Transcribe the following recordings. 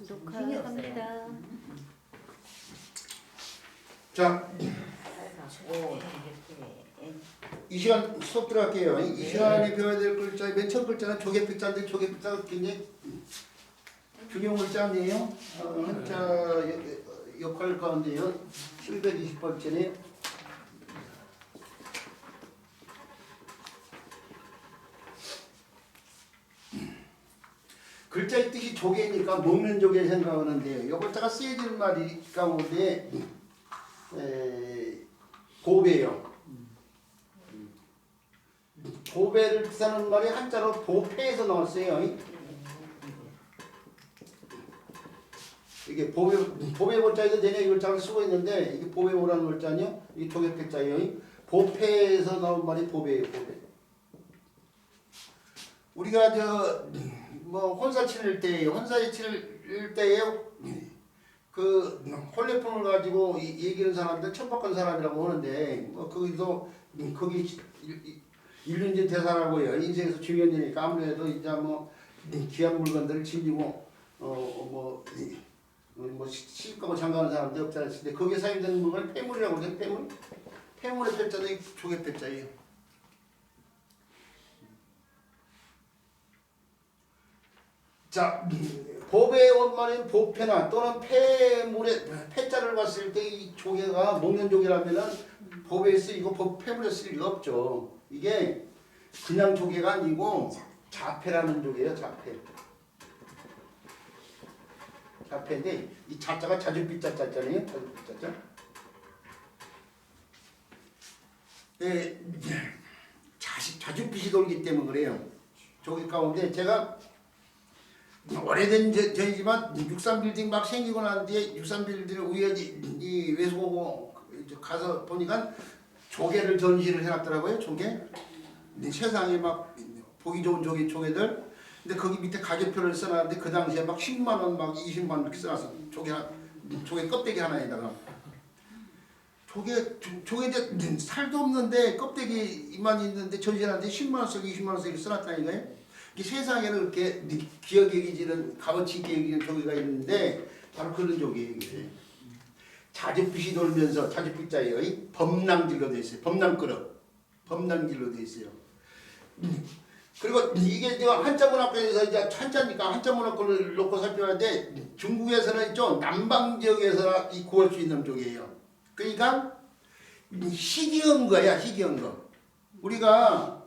구독합니다. 자, 이 시간 수업 들어갈게요. 이 시간에 배워야 될 글자, 맨 처음 글자는 조개필자인데 조개필자가 굉장히 중요한 글자 아니에요? 한자 역할 가운데요. 720번째네요. 글자의 뜻이 조개니까 먹는 조개 생각하는데요. 이 글자가 쓰여지는 말이 가운데 보배요. 보배를 뜻하는 말이 한자로 보패에서 나왔어요. 이게 보배 글자에서 내내 이 글자를 쓰고 있는데 이게 보배오라는 글자냐? 이게 조개필자예요. 보패에서 나온 말이 보배예요. 보배. 우리가 혼사 치를 때에 그 홀레폰을 가지고 얘기하는 사람들 천박한 사람이라고 하는데 거기서 거기 일륜지 대사라고요. 인생에서 중요한 일이니까 아무래도 이제 귀한 물건들을 챙기고 시집가고 장가하는 사람들 없지 않습니까? 거기에 사용되는 물건을 폐물이라고 그러죠. 폐물의 폐자는 조개 폐자예요. 자, 보배의 원말인 보패나 또는 폐물의 폐자를 봤을 때 이 조개가 먹는 조개라면은 보배에 쓰이고 폐물에 쓸 리가 없죠. 이게 그냥 조개가 아니고 자패라는 조개예요. 자패인데 이 자자가 자주빛자자잖아요. 자주빛자자. 자주빛이 돌기 때문에 그래요. 조개 가운데 제가 오래된 전이지만 63빌딩 막 생기고 난 뒤에 63빌딩을 우연히 외숙하고 가서 보니까 조개를 전시를 해놨더라고요. 조개. 세상에 막 보기 좋은 조개들. 근데 거기 밑에 가격표를 써놨는데 그 당시에 막 10만원 막 20만원 이렇게 써놨어. 조개 껍데기 하나에다가. 조개 이제 살도 없는데 껍데기만 있는데 전시하는데 10만원씩 20만원씩 이렇게 써놨다는 거예요. 세상에는 그렇게 기억에 여기지는 값어치 있게 여기는 조개가 있는데 바로 그런 조개예요. 이게. 자주빛이 돌면서 자주빛자예요. 범랑질로 되어 있어요. 범랑질로 되어 있어요. 그리고 이게 한자 문학권에서 이제 한자니까 한자 문학권을 놓고 살펴봤는데 중국에서는 좀 남방 지역에서 구할 수 있는 조개예요. 그러니까 희귀한 거야. 희귀한 거. 우리가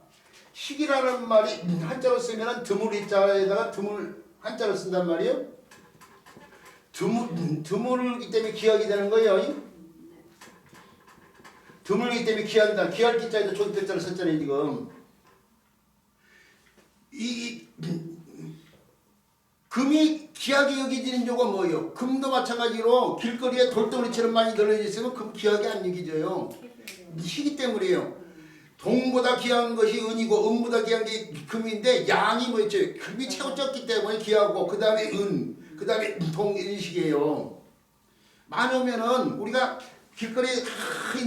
희귀라는 말이 한자로 쓰면은 드물이자에다가 한자로 쓴단 말이에요. 드물이기 때문에 귀하게 되는 거예요. 드물기 때문에 귀한다. 귀할 기자에도 조기자를 썼잖아요. 지금 금이 귀하게 여기지는 조가 뭐예요? 금도 마찬가지로 길거리에 돌덩이처럼 많이 널려져 있으면 금 귀하게 안 여기져요. 희귀 때문이에요. 동보다 귀한 것이 은이고 은보다 귀한 게 금인데 양이 뭐였죠? 금이 최고 적기 때문에 귀하고 그 다음에 은, 그 다음에 동 이런 식이에요. 많으면은 우리가 길거리에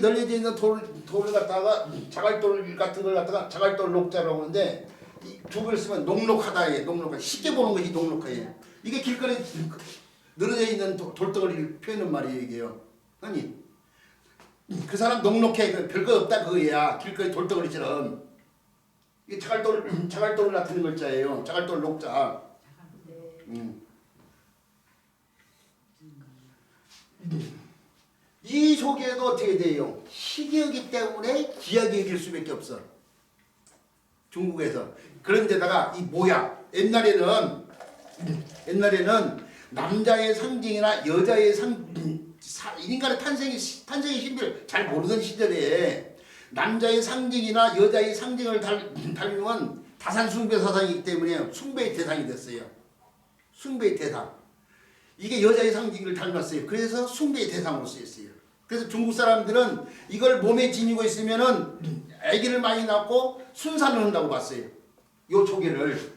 널려져 있는 돌을 갖다가 자갈돌 같은 걸 갖다가 자갈돌 녹자라고 하는데 이 두 개를 쓰면 녹록하다예요. 녹록하다. 쉽게 보는 것이 녹록해요. 이게 길거리에 늘어져 있는 돌덩어리를 표현한 말이에요. 이게요. 아니 그 사람 녹록해. 별거 없다 그거야. 길거리 돌덩어리처럼. 이게 자갈돌을 나타내는 글자예요. 자갈돌 녹자. 이 조개도 어떻게 돼요? 희귀하기 때문에 귀하게 여길 수밖에 없어. 중국에서. 그런데다가 이 모양. 옛날에는 남자의 상징이나 여자의 인간의 탄생의 신비를 잘 모르던 시절에 남자의 상징이나 여자의 상징을 닮으면 다산숭배 사상이기 때문에 숭배의 대상이 됐어요. 숭배의 대상. 이게 여자의 상징을 닮았어요. 그래서 숭배의 대상으로 쓰였어요. 그래서 중국 사람들은 이걸 몸에 지니고 있으면은 아기를 많이 낳고 순산을 한다고 봤어요. 요 조개를.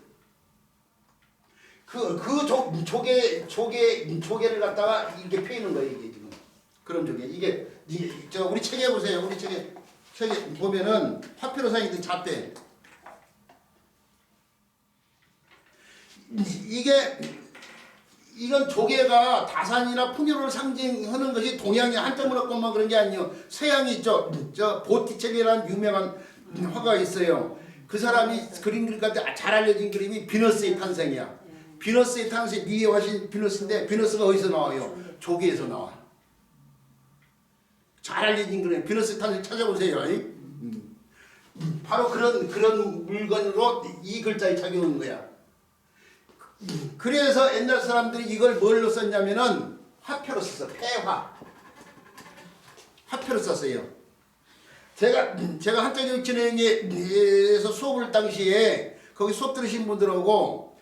조개를 갖다가 이렇게 펴있는 거예요. 이게 지금. 그런 조개. 이게 우리 책에 보세요. 우리 책에 보면은 화폐로 사용된 잣대. 이게 이건 조개가 다산이나 풍요를 상징하는 것이 동양의 한점을 얻고만 그런 게 아니에요. 서양이 있죠. 저 보티첼리라는 유명한 화가가 있어요. 그 사람이 그림 그릴 때 잘 알려진 그림이 비너스의 탄생이야. 비너스의 탄생, 미의 화신 비너스인데 비너스가 어디서 나와요? 조개에서 나와. 잘 알려진 그림. 비너스의 탄생 찾아보세요. 바로 그런 물건으로 이 글자에 착용한 거야. 그래서 옛날 사람들이 이걸 뭘로 썼냐면은 화표로 썼어. 폐화. 화표로 썼어요. 제가 한자교육 진행에서 수업을 당시에 거기 수업 들으신 분들하고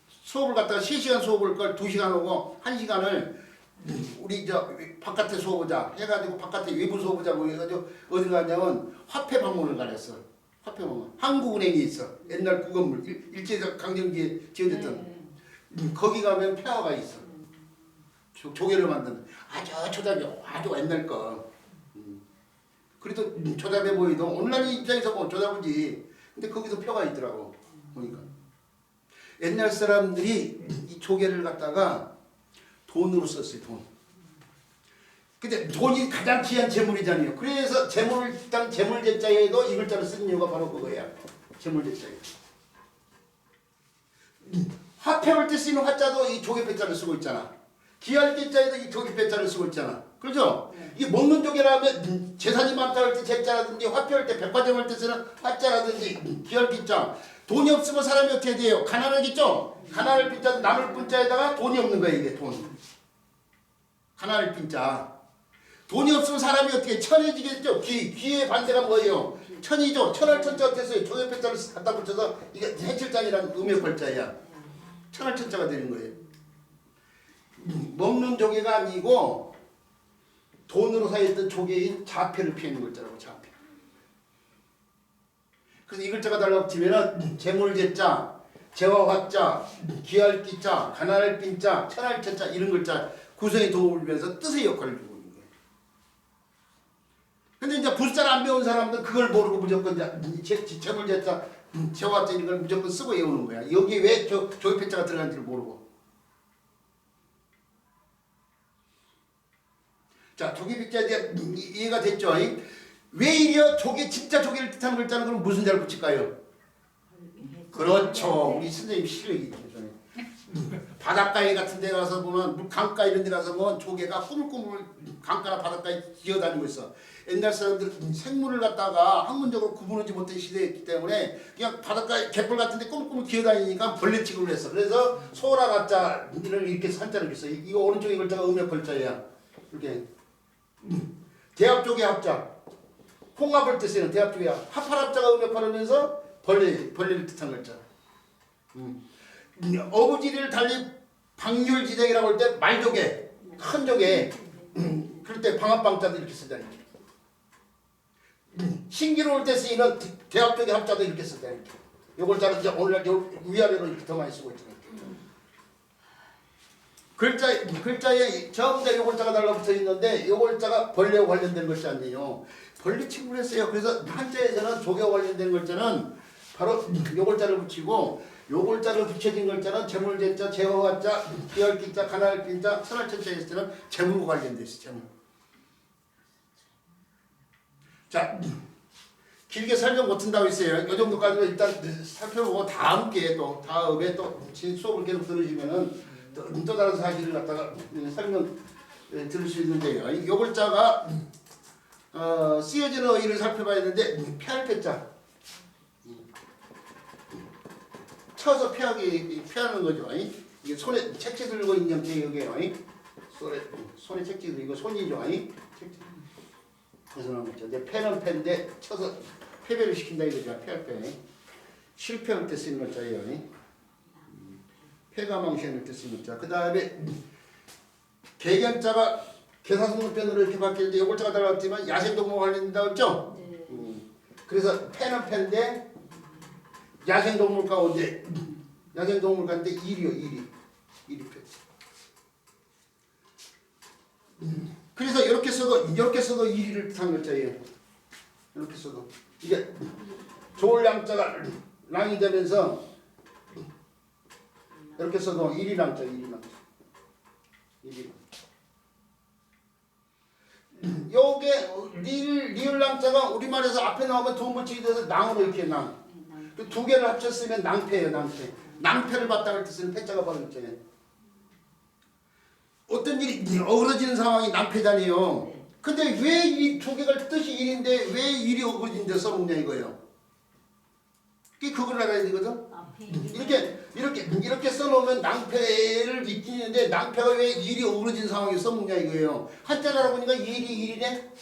수업을 갖다가 3시간 수업을 걸 2시간 오고 1시간을 우리 저 바깥에 수업하자 해가지고 바깥에 외부 수업하자고 해가지고 어디 갔냐면 화폐 방문을 가렸어. 화폐 방문. 한국은행이 있어. 옛날 구건물 일제적 강점기에 지어졌던 거기 가면 폐화가 있어. 조개를 만드는 아주 초등학교 아주 옛날 거. 그래도 조잡해 보이도 온라인 입장에서 보면 조잡하지. 근데 거기서 표가 있더라고 보니까. 옛날 사람들이 이 조개를 갖다가 돈으로 썼어요. 돈. 근데 돈이 가장 귀한 재물이잖아요. 그래서 일단 재물제자에도 이 글자를 쓴 이유가 바로 그거야. 재물제자에. 화폐할 때 쓰는 화자도 이 조개배자를 쓰고 있잖아. 기할 때자에도 이 조개배자를 쓰고 있잖아. 그렇죠? 이게 먹는 조개라면 재산이 많다 할 때 제자라든지 화폐할 때 백화점 할 때 쓰는 화자라든지 기할 기자. 돈이 없으면 사람이 어떻게 돼요? 가난하겠죠? 가난할 빈자 남을 분자에다가 돈이 없는 거야 이게 돈. 가난할 빈자. 돈이 없으면 사람이 어떻게 천해지겠죠? 귀의 반대가 뭐예요? 천이죠. 천할 천자 어땠어요? 조개배자를 갖다 붙여서 이게 해칠장이라는 음역벌자야. 천할 천자가 되는 거예요. 먹는 조개가 아니고 돈으로 사였던 조개인 자폐를 피하는 글자라고 자폐. 그래서 이 글자가 달라붙으면은 재물제자, 재화화자, 기할기자, 가난할 빈자, 천할 천자 이런 글자 구성에 도움을 주면서 뜻의 역할을 주고 있는 거예요. 근데 이제 불자를 안 배운 사람들은 그걸 모르고 무조건 재물제자, 재화자 이런 걸 무조건 쓰고 외우는 거야. 여기 왜 조개패자가 들어간지를 모르고. 자, 조개패자 이제 이해가 됐죠? 왜 이려 진짜 조개를 뜻하는 글자는 그럼 무슨 자를 붙일까요? 그렇죠. 우리 선생님 실력이죠. 바닷가에 같은 데 가서 보면 강가 이런 데 가서 보면 조개가 꾸물꾸물 강가나 바닷가에 기어다니고 있어. 옛날 사람들은 생물을 갖다가 학문적으로 구분하지 못한 시대였기 때문에 그냥 바닷가에 갯벌 같은 데 꾸물꾸물 기어다니니까 벌레 취급을 했어. 그래서 소라 가자를 이렇게 한자를 줬어. 이거 오른쪽에 글자가 음역 글자야. 이렇게 대합 쪽의 합자. 홍합을 뜻하는 대합 쪽의 합할 합자가 음역하면서 벌레를 뜻한 글자. 어부지리를 달리 방률지정이라고 할 때 말조개, 큰 조개, 그럴 때 방합방자도 이렇게 쓰잖아요. 신기로울 때 쓰이는 대합 쪽의 합자도 이렇게 쓰잖아요. 요 글자는 이제 오늘날 위아래로 이렇게 더 많이 쓰고 있잖아요. 글자에 전부 다 요 글자가 달라붙어 있는데 요 글자가 벌레와 관련된 글자 아니에요. 벌레 취급을 했어요. 그래서 한자에서는 조개와 관련된 글자는 바로 요 글자를 붙이고 요 글자를 붙여진 글자는 재물제자, 재화화자, 기할기자, 가난할빈자, 천할천자에 있을 때는 재물과 관련돼 있어요. 재물. 자, 길게 설명 못한다고 했어요. 요 정도까지는 일단 살펴보고 다음에 또 수업을 계속 들으시면은 또 다른 사실을 갖다가 설명 들을 수 있는데요. 이 글자가 쓰여지는 어휘를 살펴봐야 되는데 폐할패자. 쳐서 피하는 거죠. 이게 손에 책지 들고 있는 형태의 여기에요. 손에 책지 들고 이거 손이죠. 그래서 나온 거죠. 근데 패는 패인데 쳐서 패배를 시킨다 이거죠. 패할패. 실패할 때 쓰는 글자예요. 패가 망신할 때 쓰는 글자. 그 다음에 개견자가 개사성문변으로 이렇게 바뀌는데 이 글자가 달라졌지만 야생동물 관련된다고 했죠? 그래서 패는 패인데 야생동물 가운데 일이요. 일이 패. 그래서 이렇게 써도 일이를 뜻한 글자예요. 이렇게 써도 이게 조을 양자가 랑이 되면서 이렇게 써도 일이랑자. 요게 리을랑자가 우리말에서 앞에 나오면 두 물질이 돼서 낭으로 이렇게 낭. 그 두 개를 합쳤으면 낭패예요, 낭패. 낭패를 봤다는 뜻은 패자가 바로 있잖아요. 어떤 일이 어우러지는 상황이 낭패잖아요. 근데 왜 이 두 개가 뜻이 일인데 왜 일이 어우러진데 써먹냐 이거예요. 그걸 알아야 되거든. 이렇게 써놓으면 낭패를 느끼는데 낭패가 왜 일이 어우러진 상황에 써먹냐 이거예요. 한자로 보니까 일이네.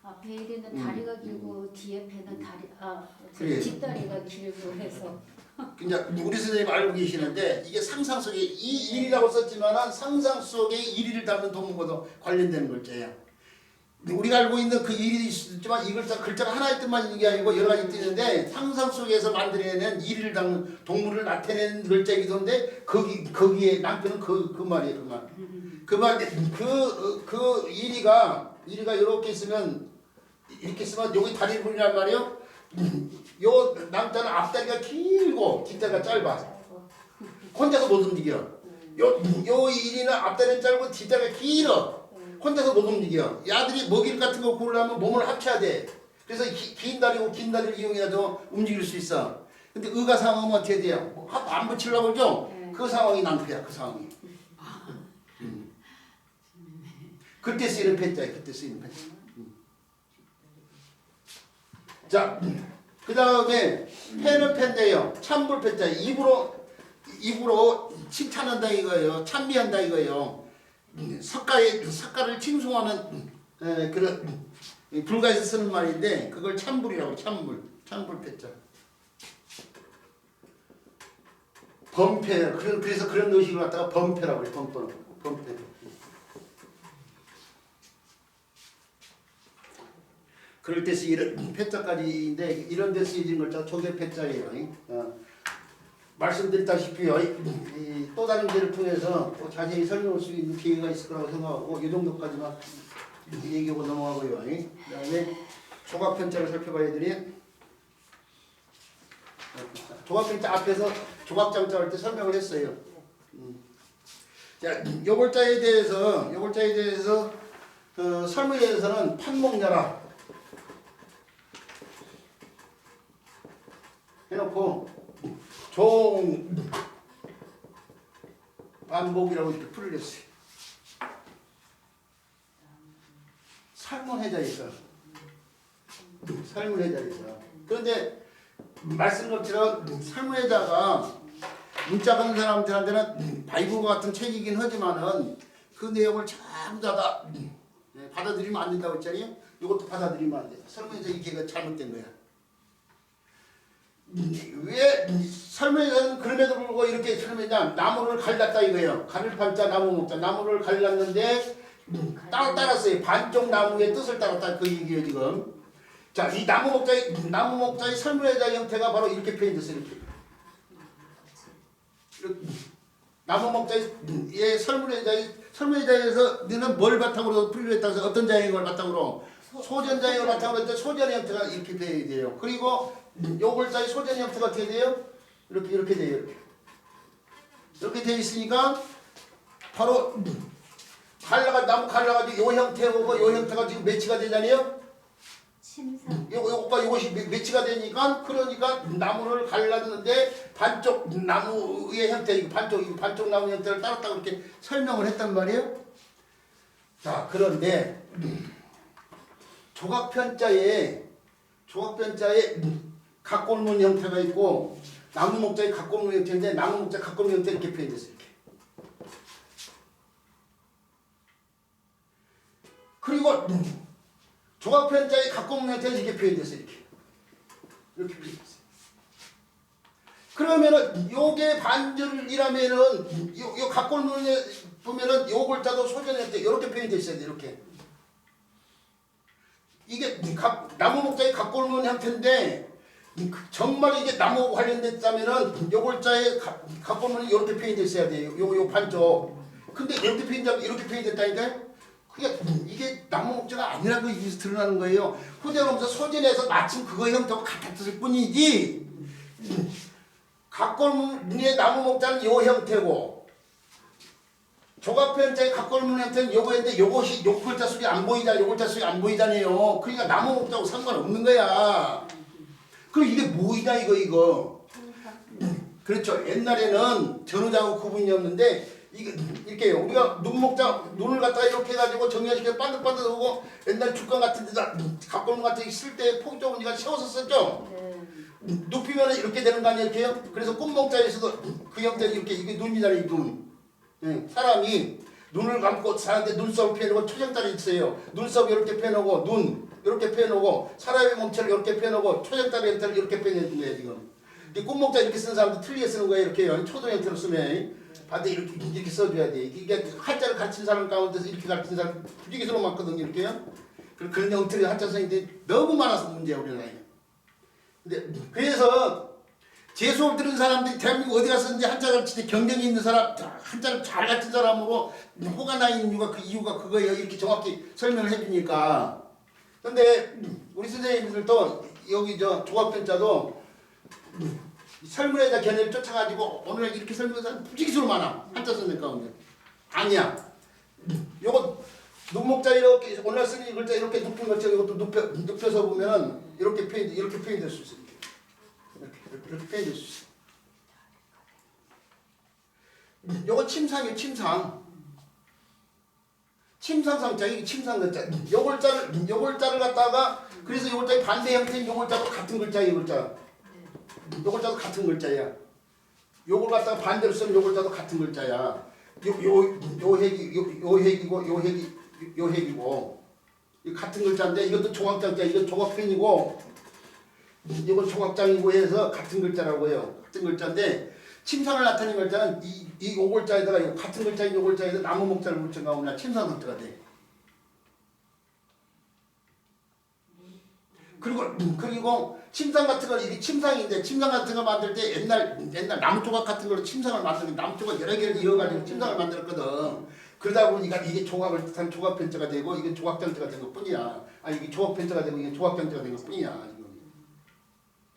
앞에 일에는 다리가 길고 뒤에 패는 그래. 뒷다리가 길고 해서 이제 우리 선생님 알고 계시는데 이게 상상 속에 이 일이라고 썼지만은 상상 속에 일이를 담는 동문과도 관련되는 글자예요. 우리가 알고 있는 그 일이 있지만 이 글자가 하나의 뜻만 있는 게 아니고 여러 가지 뜻인데 상상 속에서 만들어내는 일을 담는 동물을 나타내는 글자이기도 한데 거기에 남편은 그 말이에요. 그 말. 그 일이가 이렇게 있으면 여기 다리를 보이란 말이에요. 요 남자는 앞다리가 길고 뒷다리가 짧아. 혼자서 못 움직여. 요 일이는 앞다리는 짧고 뒷다리가 길어. 혼자서 못 움직여. 야들이 먹일 같은 거 구우려면 몸을 합쳐야 돼. 그래서 긴 다리를 이용해서 움직일 수 있어. 근데 의가 상황은 어떻게 돼요? 안 붙이려고 그러죠? 그 상황이 낭패야. 그 상황이. 그때 쓰이는 패자야. 그때 쓰이는 패자. 자, 그 다음에 패는 패인데요. 참불 패자. 입으로 칭찬한다 이거예요. 찬미한다 이거예요. 석가를 칭송하는 그런 불가에서 쓰는 말인데 그걸 참불이라고. 참불 패자. 범패. 그래서 그런 의식을 갖다가 범패라고 해요. 범패. 그럴 때 쓰이는 패자까지인데 이런 데 쓰이는 글자 조개 패자예요. 말씀드렸다시피요. 또 다른 데를 통해서 또 자세히 설명할 수 있는 기회가 있을 거라고 생각하고 이 정도까지만 얘기하고 넘어가고요. 그 다음에 조각편자를 살펴봐야 되니 조각편자 앞에서 조각장자 할 때 설명을 했어요. 자, 요 글자에 대해서 설명에 대해서는 판목녀라 해놓고 종반복이라고 이렇게 풀을 했어요. 설문해자에서. 그런데 말씀 것처럼 설문해자가 문자 받는 사람들한테는 바이블 같은 책이긴 하지만은 그 내용을 전부 다 받아들이면 안 된다고 했잖아요. 이것도 받아들이면 안 돼요. 설문해자 이게 잘못된 거야. 왜 설명에서는 그럼에도 불구하고 이렇게 설명했냐. 나무를 갈랐다 이거예요. 가를 팔자 나무 먹자. 나무를 갈랐는데 따랐어요. 반쪽 나무의 뜻을 따랐다 그 얘기예요 지금. 자, 이 나무 목자의 설문해자 형태가 바로 이렇게 표현됐어요. 이렇게. 나무 목자의 설문해자에서 너는 뭘 바탕으로 풀이를 했다고 해서 어떤 자형을 바탕으로 소전자형을 바탕으로 했을 때 소전의 형태가 이렇게 돼야 돼요. 그리고 요 글자의 소전의 형태가 어떻게 돼요? 이렇게 돼요. 이렇게 돼 있으니까 바로 나무 갈라가지고 요 형태하고 요 형태가 지금 매치가 되잖아요. 요것이 매치가 되니까 그러니까 나무를 갈랐는데 반쪽 나무의 형태 반쪽 나무 형태를 따랐다고 이렇게 설명을 했단 말이에요. 자, 그런데 조각편자에 각골문 형태가 있고 나무 목자의 각골문 형태인데 나무 목자 각골문 형태 이렇게 표현됐어요. 이렇게. 그리고 조각편자의 각골문 형태는 이렇게 표현됐어요. 이렇게 표현됐어요. 그러면은 요게 반절이라면은 요 각골문에 보면은 요 글자도 소전 형태 이렇게 표현돼 있어야 돼. 이렇게. 이게 나무 목자의 각골문 형태인데 정말 이게 나무 관련됐다면은 요 글자의 각골문이 이렇게 표현돼 있어야 돼요. 요 반쪽. 근데 이렇게 표현됐다니까요. 이게 나무 목자가 아니라고 여기서 드러나는 거예요. 후대로면서 소전에서 마침 그거 형태하고 같았을 뿐이지. 각골문의 나무 목자는 요 형태고 조각편자에 갖고 오는 형태는 요거인데 요것이 요 글자 속이 안 보이자 요 글자 속이 안 보이잖아요. 그러니까 나무 목자하고 상관없는 거야. 그럼 이게 뭐이냐 이거. 그렇죠. 옛날에는 전후자하고 구분이 없는데 이게 이렇게 우리가 눈목자 눈을 갖다가 이렇게 해가지고 정렬시켜 반듯반듯하고 옛날 죽간 같은 데다 각골문 같은 데 쓸 때 폭적은 우리가 세워서 썼죠. 눕히면 이렇게 되는 거 아니에요? 이렇게요? 그래서 꽃목자에서도 그 형태는 이렇게 이게 눈이잖아요. 눈. 예, 사람이 눈을 감고 사는데 눈썹을 펴놓고 초정자리 있어요. 눈썹 이렇게 펴놓고 눈 이렇게 펴놓고 사람의 몸체를 이렇게 펴놓고 초정자리 형태를 이렇게 펴내는 거예요 지금. 이 꽃목자 이렇게 쓰는 사람도 틀리게 쓰는 거예요. 이렇게요. 초등 형태로 쓰면 반대 이렇게 써줘야 돼. 이게 한자를 가르친 사람 가운데서 이렇게 가르친 사람 부지기 서로 많거든요. 이렇게요. 그런 형태의 한자 선생님들이 너무 많아서 문제야 우리나라에. 근데 그래서 제 수업 들은 사람들이 대한민국 어디 갔었는지 한자 가르칠 때 경쟁이 있는 사람, 한자를 잘 가르친 사람으로 호가 나 있는 이유가 그거예요. 이렇게 정확히 설명을 해주니까. 근데 우리 선생님들도 여기 저 조합편자도 설문에다 견해를 쫓아가지고 오늘 이렇게 설명한 사람 부지기수로 많아. 한자 선생 가운데. 아니야. 요거 눈목자 이렇게 오늘 쓰는 글자 이렇게 눕힌 것처럼 이것도 눕혀서 보면 이렇게 표현될 수 있어요. 이렇게 표현될 수 있어요. 요거 침상이에요. 침상상자 이게 침상글자. 요 글자를 갖다가 그래서 요 글자의 반대 형태인 요 글자도 같은 글자예요. 요 글자도 같은 글자야. 요걸 갖다가 반대로 쓰면 요 글자도 같은 글자야. 요 핵이고 이 같은 글자인데 이것도 조각장자 이건 조각편이고 이건 조각장이고 해서 같은 글자라고 해요. 같은 글자인데 침상을 나타내는 글자는 이 오글자에다가 같은 글자인 오글자에다 나무 목자를 붙여가오면 침상상자가 돼. 그리고 침상 같은 거 이게 침상인데 침상 같은 거 만들 때 옛날 나무 조각 같은 걸로 침상을 만들고 나무 조각 여러 개를 이어가지고 침상을 만들었거든. 그러다 보니까 이게 조각을 뜻한 조각편자가 되고 이게 조각장자가 된 것뿐이야. 이게 조각편자가 되고 이게 조각장자가 된 것뿐이야. 지금.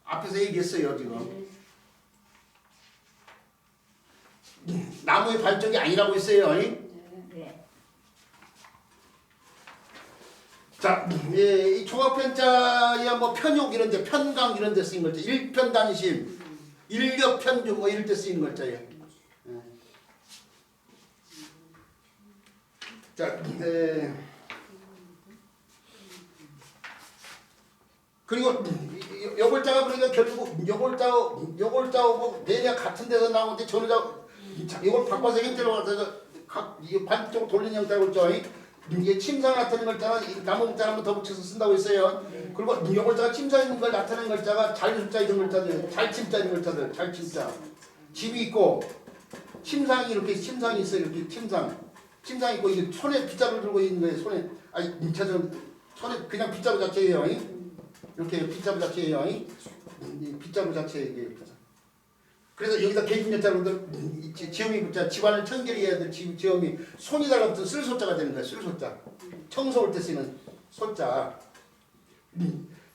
앞에서 얘기했어요 지금. 나무의 발전이 아니라고 했어요. 네. 자, 이 조각편자야 뭐 편욕 이런 데 편강 이런 데 쓰인 글자. 일편단심, 일격편주 뭐 이럴 때 쓰이는 글자예요. 자, 그리고 요 글자가 그러니까 결국 요 글자하고 내냐 같은 데서 나오는데 전자 이걸 바꿔서 형태로 가서 이 반쪽으로 돌리는 형태로 글자. 이게 침상 나타내는 글자는 나무 글자 한번 더 붙여서 쓴다고 했어요. 그리고 요 글자가 침상 있는 걸 나타내는 글자가 잘숫자 있는 글자들, 잘침자 있는 글자들, 잘침자. 집이 있고 침상이 이렇게 침상이 있어요. 이렇게 침상 있고 이게 손에 빗자루 들고 있는 거예요. 손에 그냥 빗자루 자체예요. 이렇게 빗자루 자체예요. 빗자루 자체예요. 이게. 그래서 여기다 개진여자로들 지음이 붙자 집안을 청결해야 될 지음이 손이 달라붙은 쓸소자가 되는 거야. 쓸소자. 청소할 때 쓰는 소자.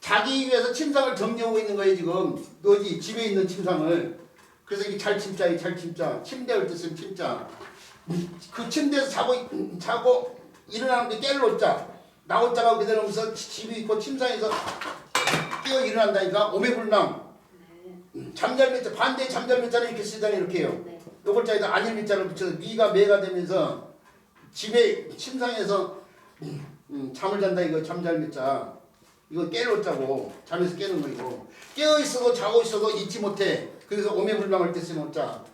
자기 위해서 침상을 정리하고 있는 거예요. 지금 어디 집에 있는 침상을. 그래서 이게 잘침자예요. 잘침자. 침대 올 때 쓰는 침자. 그 침대에서 자고 일어나는데 깰 자. 나올 자가 오게 되면서 집이 있고 침상에서 깨어 일어난다니까. 오매불망. 잠잘미자 반대 잠잘미자는 이렇게 쓰잖아요. 이렇게요. 요 글자에다 안일미자를 붙여서 미가 매가 되면서 집에 침상에서 잠을 잔다 이거 잠잘미자. 이거 깨로 자고 잠에서 깨는 거이고 깨어 있어도 자고 있어도 잊지 못해. 그래서 오매불망할 때 쓰는 자.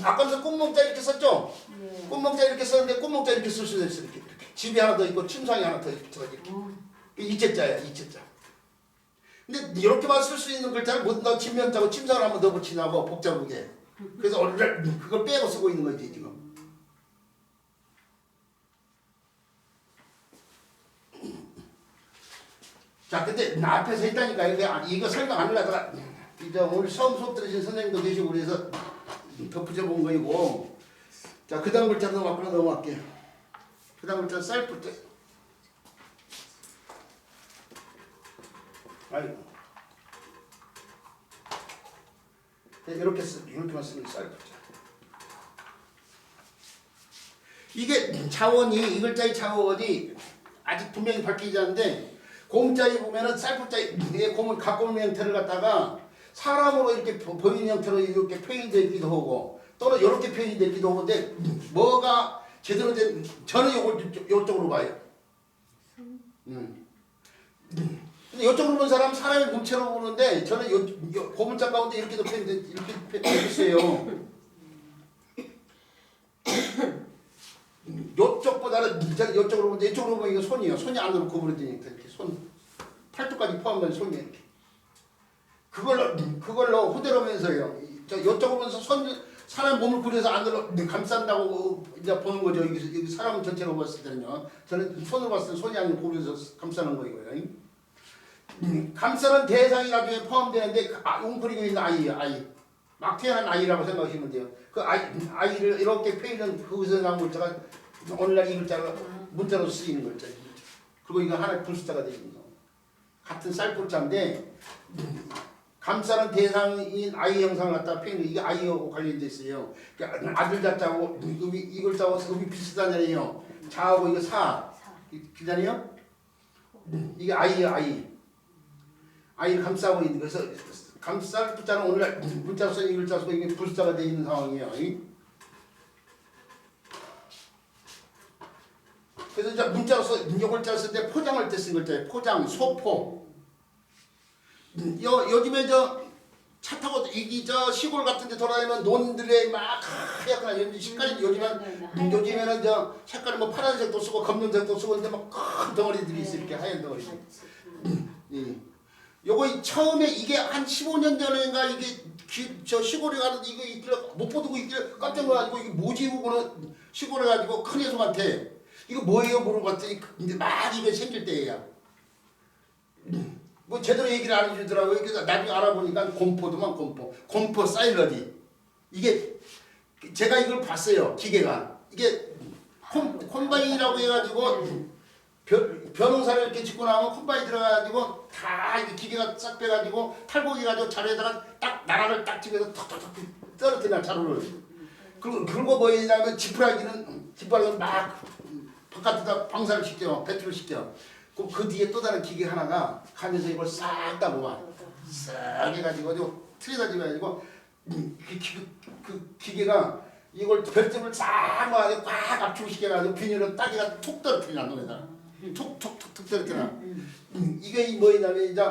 아까부터 꽃목자 이렇게 썼죠? 네. 꽃목자 이렇게 썼는데 꽃목자 이렇게 쓸 수도 있어. 이렇게. 집이 하나 더 있고 침상이 하나 더 있고 이렇게. 이체자야 이체자. 근데 이렇게만 쓸 수 있는 글자를 못 침면자고 침상을 한번 더 붙이냐고 복잡하게. 그래서 오늘 그걸 빼고 쓰고 있는 거지 지금. 자, 근데 나 앞에서 했다니까 이거 설명 안 하려다가 이제 오늘 처음 수업 들으신 선생님도 계시고 그래서 덧붙여 본 거이고. 자, 그 다음 글자 넘어갈게요. 그 다음 글자 셀프 때. 이렇게만 쓰면 쌀 붙자. 이게 자원이 이 글자의 자원이 아직 분명히 밝히지 않는데 곰자에 보면은 쌀풀자에 곰을 갖고 오는 형태를 갖다가 사람으로 이렇게 보이는 형태로 이렇게 표현되기도 하고 또는 이렇게 표현이 되기도 하는데 뭐가 제대로 된 저는 요쪽으로 봐요. 근데 이쪽으로 보는 사람 사람의 물체로 보는데 저는 요 고문자 가운데 이렇게도 이렇게 표현됐어요. 요쪽보다는 저는 요쪽으로 보는데 이쪽으로 보면 이거 손이에요. 손이 안으로 구부러지니까 이렇게 손 팔뚝까지 포함된 손이 이렇게. 그걸로 후대로면서요. 저 요쪽으로 보면서 사람 몸을 구려서 안으로 감싼다고 이제 보는 거죠. 여기 사람 전체로 봤을 때는요. 저는 손으로 봤을 때 손이 아니고 구려서 감싸는 거예요. 감싸는 대상이 나중에 포함되는데 웅크리고 있는 아이예요. 아이. 막 태어난 아이라고 생각하시면 돼요. 그 아이를 이렇게 표현한 거기서 나온 글자가 오늘날 이 글자가 문자로 쓰이는 글자. 그리고 이거 하나의 분수자가 되는 거. 같은 쌀글자인데 감싸는 대상인 아이 형상을 갖다 표현해. 이게 아이하고 관련돼 있어요. 그러니까 아들 자자고 이 글자하고 음이 비슷하잖아요. 자하고 이거 사. 그잖아요. 이게 아이예요. 아이를 감싸고 있는 그래서 감쌀 글자는 오늘날 문자로 쓰는 이 글자 쓰고 이게 불자가 되어 있는 상황이에요. 그래서 이제 문자로서 이 글자를 쓸 때 포장할 때 쓴 글자예요. 포장, 소포. 요즘에 차 타고 저 시골 같은 데 돌아다니면 논들에 막 하얗거나 색깔이 요즘에는 색깔이 뭐 파란색도 쓰고 검정색도 쓰고 근데 막 큰 덩어리들이 있어요. 이렇게 하얀 덩어리들. 요거 처음에 이게 한 15년 전인가 이게 저 시골에 가서 이거 있길래 못 보고 있길래 깜짝 놀라가지고 이게 뭐지 하고는 시골에 가지고 큰 애송한테 이거 뭐예요 물어봤더니 근데 막 이게 생길 때예요. 뭐 제대로 얘기를 안 해주더라고요. 그래서 나중에 알아보니까 곰포도만 곰포 사일러지. 이게 제가 이걸 봤어요. 기계가 이게 콤바인이라고 해가지고 벼농사를 이렇게 짓고 나면 콤바인 들어가가지고 다 이게 기계가 싹 빼가지고 탈곡해가지고 자루에다가 딱 나라를 딱 집에서 턱턱턱 떨어뜨려 자루를. 그리고 뭐 했냐면 지푸라기는 막 바깥에다 방사를 시켜 배출을 시켜. 그 뒤에 또 다른 기계 하나가 가면서 이걸 싹 다 모아 싹 해가지고 틀에다 집어가지고 그 기계가 이걸 별점을 싹 모아서 꽉 압축시켜가지고 비닐로 따기가 툭 떨어뜨리나 논에다가 툭툭툭툭 떨어뜨리나. 이게 뭐냐면 이제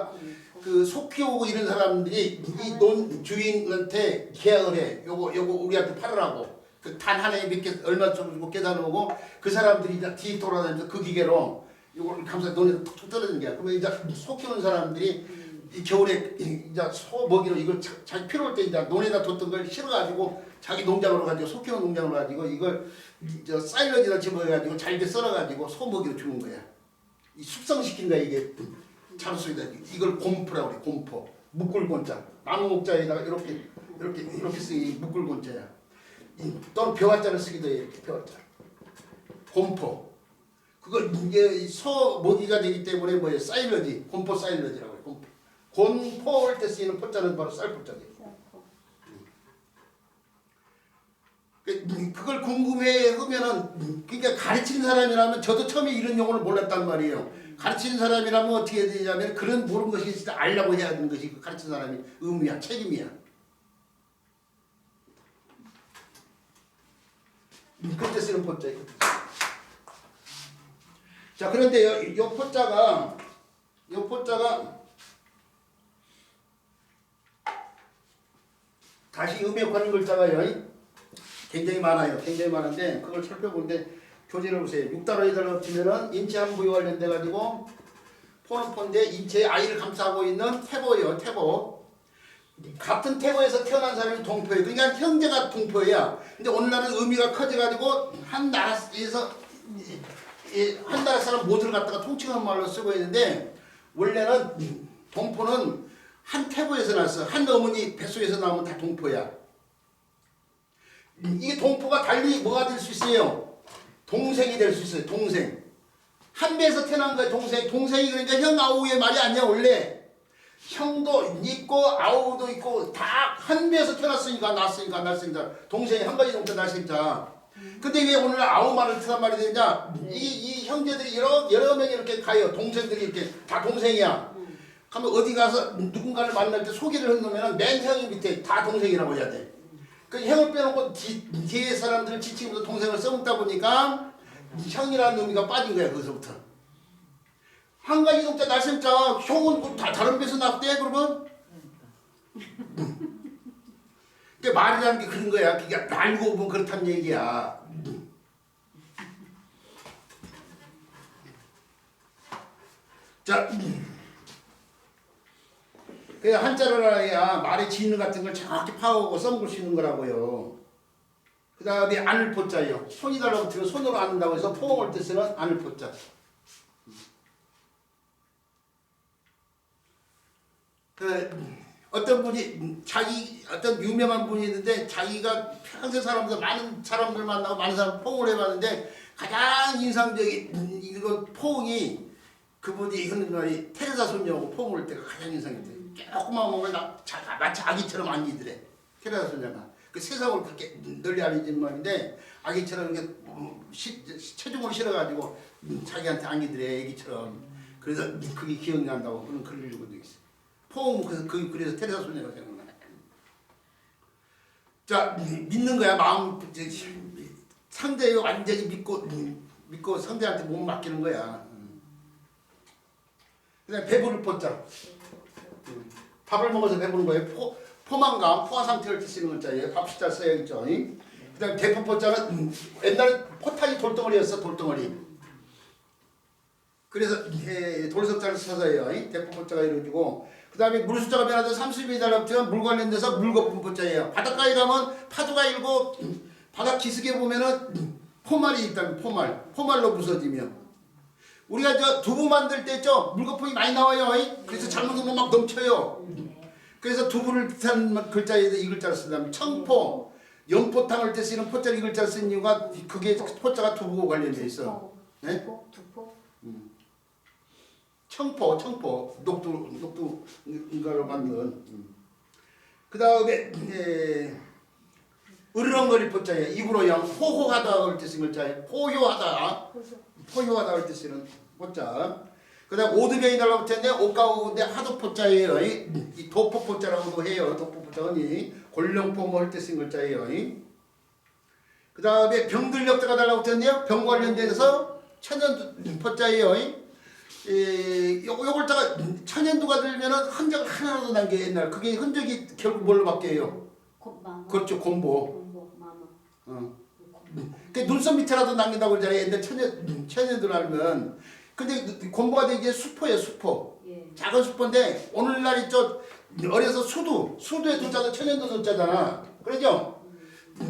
그 소 키우고 이런 사람들이 이 논 주인한테 계약을 해. 요거 우리한테 팔으라고. 그 단 하나에 몇 개 얼마 주고 계산하고 그 사람들이 이제 뒤 돌아다니면서 그 기계로 이걸 감싸 논에서 툭툭 떨어지는 거야. 그러면 이제 소 키우는 사람들이 이 겨울에 이제 소 먹이로 이걸 자기 필요할 때 이제 논에다 뒀던 걸 실어가지고 자기 농장으로 가지고 소 키우는 농장으로 가지고 이걸 저 사일러지에다 집어가지고 잘게 썰어가지고 소 먹이로 주는 거야. 이 숙성시킨 거야 이게 자루 속에다. 이걸 곰포라고 그래. 곰포. 묶을곤자. 나무 목자에다가 이렇게 쓰기 묶을곤자야. 또는 벼화자를 쓰기도 해. 이렇게 벼화자. 곰포. 그걸 이게 소 먹이가 되기 때문에 뭐예요? 사일러지. 곰포 사일러지라고 해요. 곰포 할 때 쓰이는 포자는 바로 쌀포자예요. 그걸 궁금해 하면은 그러니까 가르치는 사람이라면 저도 처음에 이런 용어를 몰랐단 말이에요. 가르치는 사람이라면 어떻게 해야 되냐면 그런 모르는 것이 진짜 알려고 해야 하는 것이 그 가르치는 사람이 의무야, 책임이야. 그때 쓰는 포자예요. 자, 그런데 요 포자가 다시 음역하는 글자가요 굉장히 많아요. 굉장히 많은데 그걸 살펴보는데 교재를 보세요. 6단원에다가 합치면은 인체 한부위 관련돼 가지고 포는 포인데 인체의 아이를 감싸고 있는 태보예요. 태보. 같은 태보에서 태어난 사람이 동포예요. 그러니까 형제가 동포야. 근데 오늘날은 의미가 커져 가지고 한 나라에서 한 나라 사람 모두를 갖다가 통칭한 말로 쓰고 있는데 원래는 동포는 한 태보에서 났어. 한 어머니 뱃속에서 나오면 다 동포야. 이게 동포가 달리 뭐가 될 수 있어요? 동생이 될 수 있어요. 동생. 한 배에서 태어난 거야. 동생이 그러니까 형 아우의 말이 아니야 원래. 형도 있고 아우도 있고 다 한 배에서 태어났으니까 났으니까 동생이 한 가지 동생 났으니까 근데 왜 오늘 아무 말을 트란 말이 되냐? 네. 이 형제들이 여러 명이 이렇게 가요. 동생들이 이렇게 다 동생이야. 하면 어디 가서 누군가를 만날 때 소개를 해놓으면 맨 형이 밑에 다 동생이라고 해야 돼. 그 형을 빼놓고 뒤에 사람들을 지치면서 동생을 써먹다 보니까 형이라는 의미가 빠진 거야. 거기서부터. 한 가지 동자 날쌘자 형은 다 다른 배에서 났대 그러면. 그게 말이라는 게 그런 거야. 그게 알고 보면 그렇단 얘기야. 자, 그 한자를 알아야 말의 지능 같은 걸 정확히 파악하고 써먹을 수 있는 거라고요. 그 다음에 안을 포자예요. 손이 달라붙으면 손으로 안는다고 해서 포옹을 때 쓰는 안을 포자. 어떤 분이 어떤 유명한 분이 있는데 자기가 평생 살아면서 많은 사람들 만나고 많은 사람 포옹을 해봤는데 가장 인상적인 이거 포옹이 그분이 하는 말이 테레사 손녀하고 포옹을 할 때가 가장 인상적이었대요. 조그만 몸을 마치 아기처럼 안기더래. 테레사 손녀가. 그 세상을 그렇게 널리 알려진 마음인데 아기처럼 이렇게 체중을 실어가지고 자기한테 안기더래. 아기처럼. 그래서 그게 기억이 난다고 그런 글을 읽은 적이 있어요. 포옹 그래서 테레사 손녀가 생각나. 자 믿는 거야. 마음 상대에 완전히 믿고 상대한테 몸 맡기는 거야. 그다음에 배부를 포자. 밥을 먹어서 배부른 거예요. 포만감, 포화 상태를 쓰는 글자예요. 밥숫자 써야겠죠. 그다음에 대포 포자는 옛날에 포탄이 돌덩어리였어. 돌덩어리. 그래서 돌석자를 써서요. 대포 포자가 이루어지고 그다음에 물 숫자가 변하던 30이 달라붙으면 물 관련돼서 물거품 포자예요. 바닷가에 가면 파도가 일고 바다 기슭에 보면은 포말이 있다면 포말로 부서지며 우리가 저 두부 만들 때 있죠? 물거품이 많이 나와요. 그래서 잘못하면 막 넘쳐요. 그래서 두부를 뜻하는 글자에서 이 글자를 쓴다면 청포, 연포탕을 때 쓰는 포자를 이 글자를 쓴 이유가 그게 포자가 두부와 관련돼 있어. 네? 두포? 청포, 녹두인가로 만든. 그 다음에 으르렁거릴 포자예요. 입으로 양 호호하다 할 때 쓰는 글자예요. 포효하다 할 때 쓰는 포자. 그 다음 오두병이 달라붙었는데 옷 가운데 하도 포자예요. 이 도포 포자라고도 해요. 도포 포자는 골령포 뭐 할 때 쓴 글자예요. 그 다음에 병들역자가 달라붙었는데요. 병 관련돼서 천연 포자예요. 요 글자가 천연두가 들면은 흔적 하나도 남겨 옛날. 그게 흔적이 결국 뭘로 바뀌어요? 그렇죠. 곰보. 그 눈썹 밑에라도 남긴다고 그러잖아요. 옛날 천연두를 알면. 근데 곰보가 되게 수포예요. 수포. 예. 작은 수포인데 오늘날 있죠. 어려서 수두의 두자도 천연두 두자잖아. 그러죠?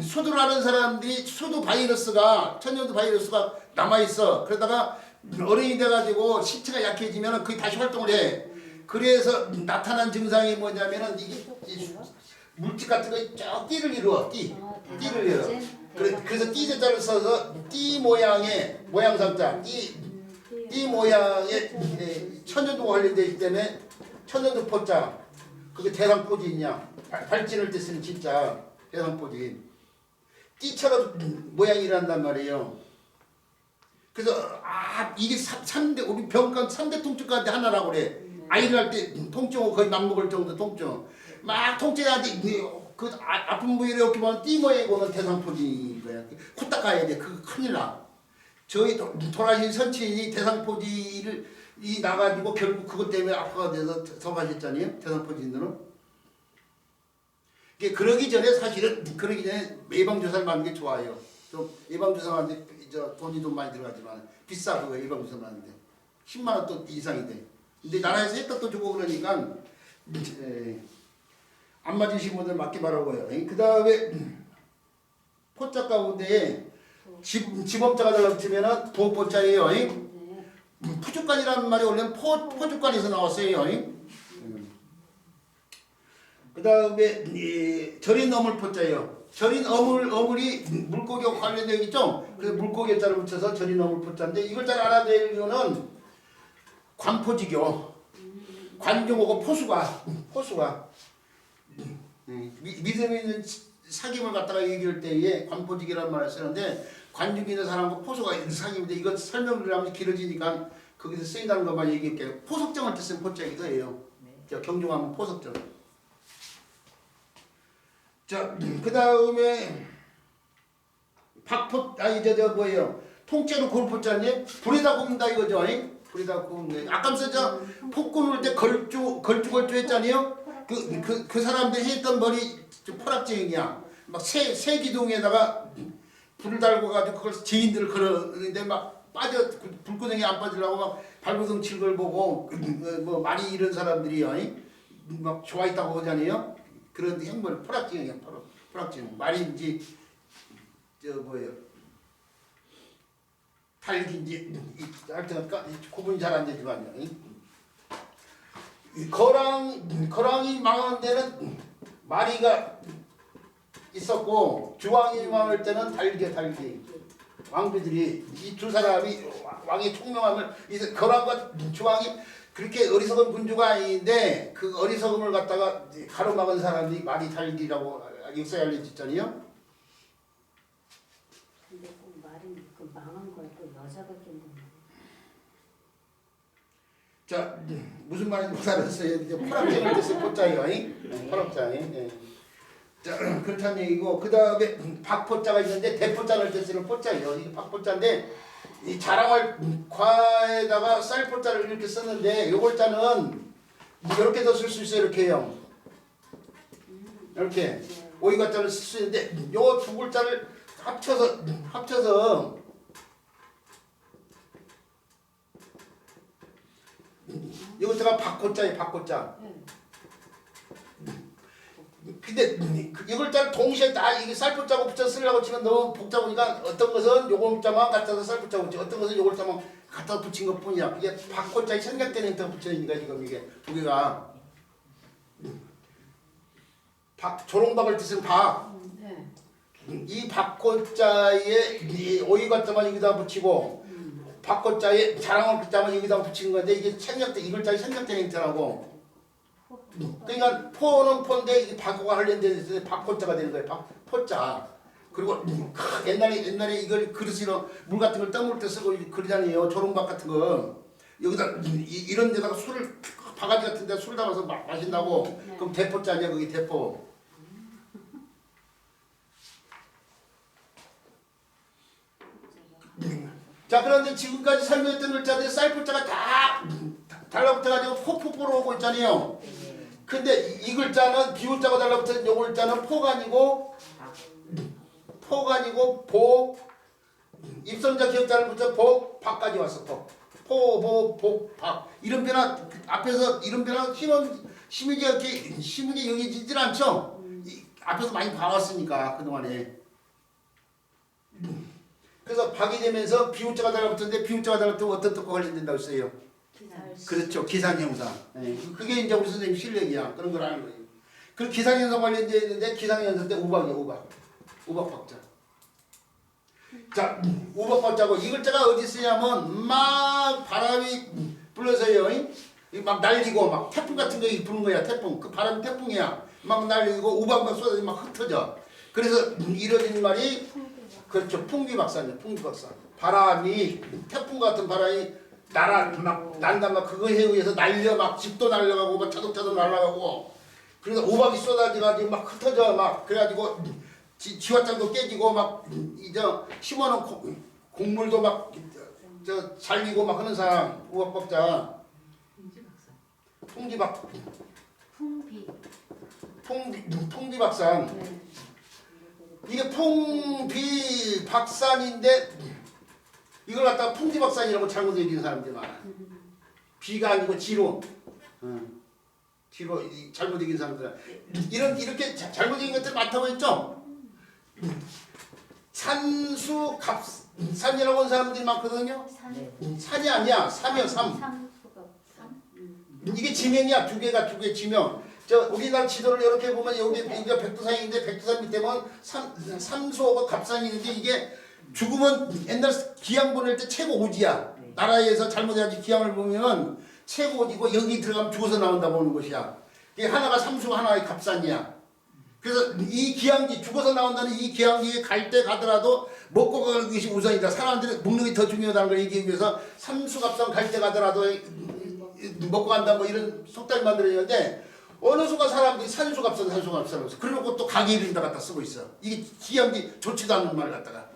수두를 하는 사람들이 수두 바이러스가 천연두 바이러스가 남아있어. 그러다가 어른이 돼가지고 시체가 약해지면 그게 다시 활동을 해. 그래서 나타난 증상이 뭐냐면은 이게 물질 같은 거에 쫙 띠를 이루어. 띠를 이루어. 그래서 띠자자를 써서 띠 모양의 모양상자 띠 모양의 천연두가 관련되어 있기 때문에 천연두 포자 그게 대상포진이냐 발진을 때 쓰는 진짜 대상포진 띠처럼 모양이 일어난단 말이에요. 그래서 이게 3대 우리 병간 3대 통증 가운데 하나라고 그래. 아이를 할 때 통증하고 거의 맞먹을 정도 통증 막 통증하는데 그 아픈 부위를 이렇게 보면 띠 모양이 오는 대상포진인 거야. 후딱 가야 돼. 그거 큰일 나. 저희 돌아가신 선친이 대상포진을 나가지고 결국 그것 때문에 아파가 돼서 돌아가셨잖아요. 대상포진으로. 그러기 전에 사실은 예방주사를 맞는 게 좋아요. 좀 예방주사 맞는데 돈이 좀 많이 들어가지만 비싸 그거 예방주사 맞는데 10만 원 또 이상이 돼. 근데 나라에서 혜택도 주고 그러니까 안 맞으신 분들 맞기 바라고요. 그 다음에 포자 가운데에 지범자가 달라붙으면 도포자예요. 푸주간이라는 말이 원래는 포주간에서 나왔어요. 그 다음에 절인 어물 포자예요. 절인 어물이 물고기와 관련되어 있죠. 그래서 물고기 자를 붙여서 절인 어물 포자인데 이걸 잘 알아야 될 이유는 관포지교 관종하고 포수가 믿음 있는 사귐을 갖다가 얘기할 때에 관포직이라는 말을 쓰는데 관중이 있는 사람과 포소가 있는 사귐인데 이것 설명을 하면 길어지니까 거기서 쓰인다는 것만 얘기할게요. 포석정을 뜻은 포자 이거예요. 자, 경중하면 포석정. 자, 그 다음에 박포 저 뭐예요? 통째로 구울 포자인데 불에다 굽는다 이거죠. 불에다 굽는. 아까 써져 폭군을 때 걸주 했잖아요. 그 사람들이 했던 머리 포락쟁이야. 막 새 기둥에다가 불을 달고 가지고 그걸 지인들을 걸었는데 막 빠져 불구덩이 안 빠지려고 막 발버둥 칠 걸 보고 뭐 많이 이런 사람들이요. 막 좋아 있다고 하잖아요. 그런 행물 포락쟁이야. 포락쟁이. 말인지 저 뭐예요? 달기인지 하여튼 구분이 잘 안 되지만요. 거랑이 망한 데는 마리가 있었고 주왕이 망할 때는 달기 왕비들이 이 두 사람이 왕의 총명함을 거랑과 주왕이 그렇게 어리석은 군주가 아닌데 그 어리석음을 갖다가 가로막은 사람이 마리 달기라고 역사에 알려졌잖아요. 근데 꼭 말이 그 망한 걸 또 여자가 깼는데. 자 무슨 말인지 못 알았어요. 이제 포락쟁을 뜻은 포자예요. 포락자. 자 그렇다는 얘기고 그 다음에 박포자가 있는데 대포자를 뜻으는 포자예요. 이게 박포자인데 이 자랑할 과에다가 쌀포자를 이렇게 썼는데 요걸 자는 이렇게도 쓸 수 있어요. 이렇게요. 이렇게 오이가자를 쓸 수 있는데 요 두 글자를 합쳐서 이것들가 박고자예요. 박고자. 근데 이 글자를 동시에 다 이게 쌀포자고 붙여 쓰려고 치면 너무 복잡하니까 어떤 것은 요글자만 갖다서 쌀포자고 붙여 어떤 것은 요글자만 갖다 붙인 것 뿐이야. 이게 박고자에 생략되는 데 붙여있으니까 지금 이게 두 개가 조롱박을 뜻은 박. 이 박고자에 이 오이가자만 여기다 붙이고 박고자에 자랑할 글자만 여기다 붙이는 건데 이게 이 글자에 생략되는 형태라고. 그러니까 포는 포인데 이게 박고가 관련돼서 박고자가 되는 거예요. 포자. 그리고 옛날에 이걸 그릇으로 물 같은 걸 떠먹을 때 쓰고 그러잖아요. 조롱박 같은 거. 여기다 이런 데다가 술을 바가지 같은 데 술 담아서 마신다고. 그럼 대포자냐 거기 대포. 자 그런데 지금까지 설명했던 글자들이 쌀포자가 다 달라붙어가지고 포포포로 오고 있잖아요. 근데 이 글자는 비울자가 달라붙은 요 글자는 포가 아니고 복 입선자 기역자를 붙여 복 박까지 왔어. 복 이런 변화 앞에서 이런 변화 심하게 여기지질 않죠. 앞에서 많이 봐왔으니까 그동안에. 그래서 박이 되면서 비우자가 달라붙었는데 비우자가 달라붙으면 어떤 뜻과 관련된다고 했어요? 그렇죠. 기상현상. 그게 이제 우리 선생님 실력이야. 그런 걸 아는 거예요. 그 기상현상 관련되어 있는데 기상현상 때 우박이야. 우박박자. 자 우박박자고 이 글자가 어디 쓰냐면 막 바람이 불러서요. 막 날리고 막 태풍 같은 거 부는 거야. 태풍. 그 바람이 태풍이야. 막 날리고 우박 막 쏟아지고 막 흩어져. 그래서 이뤄진 말이 그렇죠. 풍비박산이요. 풍비박산. 바람이 태풍 같은 바람이 막 난다 막 그거에 의해서 날려 막 집도 날려가고 막 자동차도 날아가고 그래서 우박이 쏟아져가지고 막 흩어져 막 그래가지고 지화장도 깨지고 막 이제 심어놓은 곡물도 막 저 잘리고 막 하는 사람 우박박자. 풍비박산. 이게 풍비박산인데 이걸 갖다가 풍비박산이라고 잘못 얘기하는 사람들이 많아. 비가 아니고 지로. 지로 잘못 얘기하는 사람들. 이렇게 잘못 얘기한 것들 많다고 했죠. 산이라고 하는 사람들이 많거든요. 산이 아니야. 삼이요. 삼. 이게 지명이야. 두 개 지명. 저 우리나라 지도를 이렇게 보면 여기가 백두산인데 백두산 밑에 보면 삼수하고 갑산이 있는데 이게 죽으면 옛날 기양 보낼 때 최고 오지야. 나라에서 잘못해가지고 기양을 보면 최고 오지고 여기 들어가면 죽어서 나온다 보는 것이야. 이게 하나가 삼수 하나가 갑산이야. 그래서 이 기항지 죽어서 나온다는 이 기항지에 갈 때 가더라도 먹고 가는 것이 우선이다. 사람들이 먹는 게 더 중요하다는 걸 얘기하기 위해서 삼수갑산 갈 때 가더라도 먹고 간다 뭐 이런 속담이 만들어지는데 어느 순간 사람들이 산수갑산 그래놓고 또 가게 이름다 갖다 쓰고 있어. 이게 기항지 좋지도 않은 말 갖다가.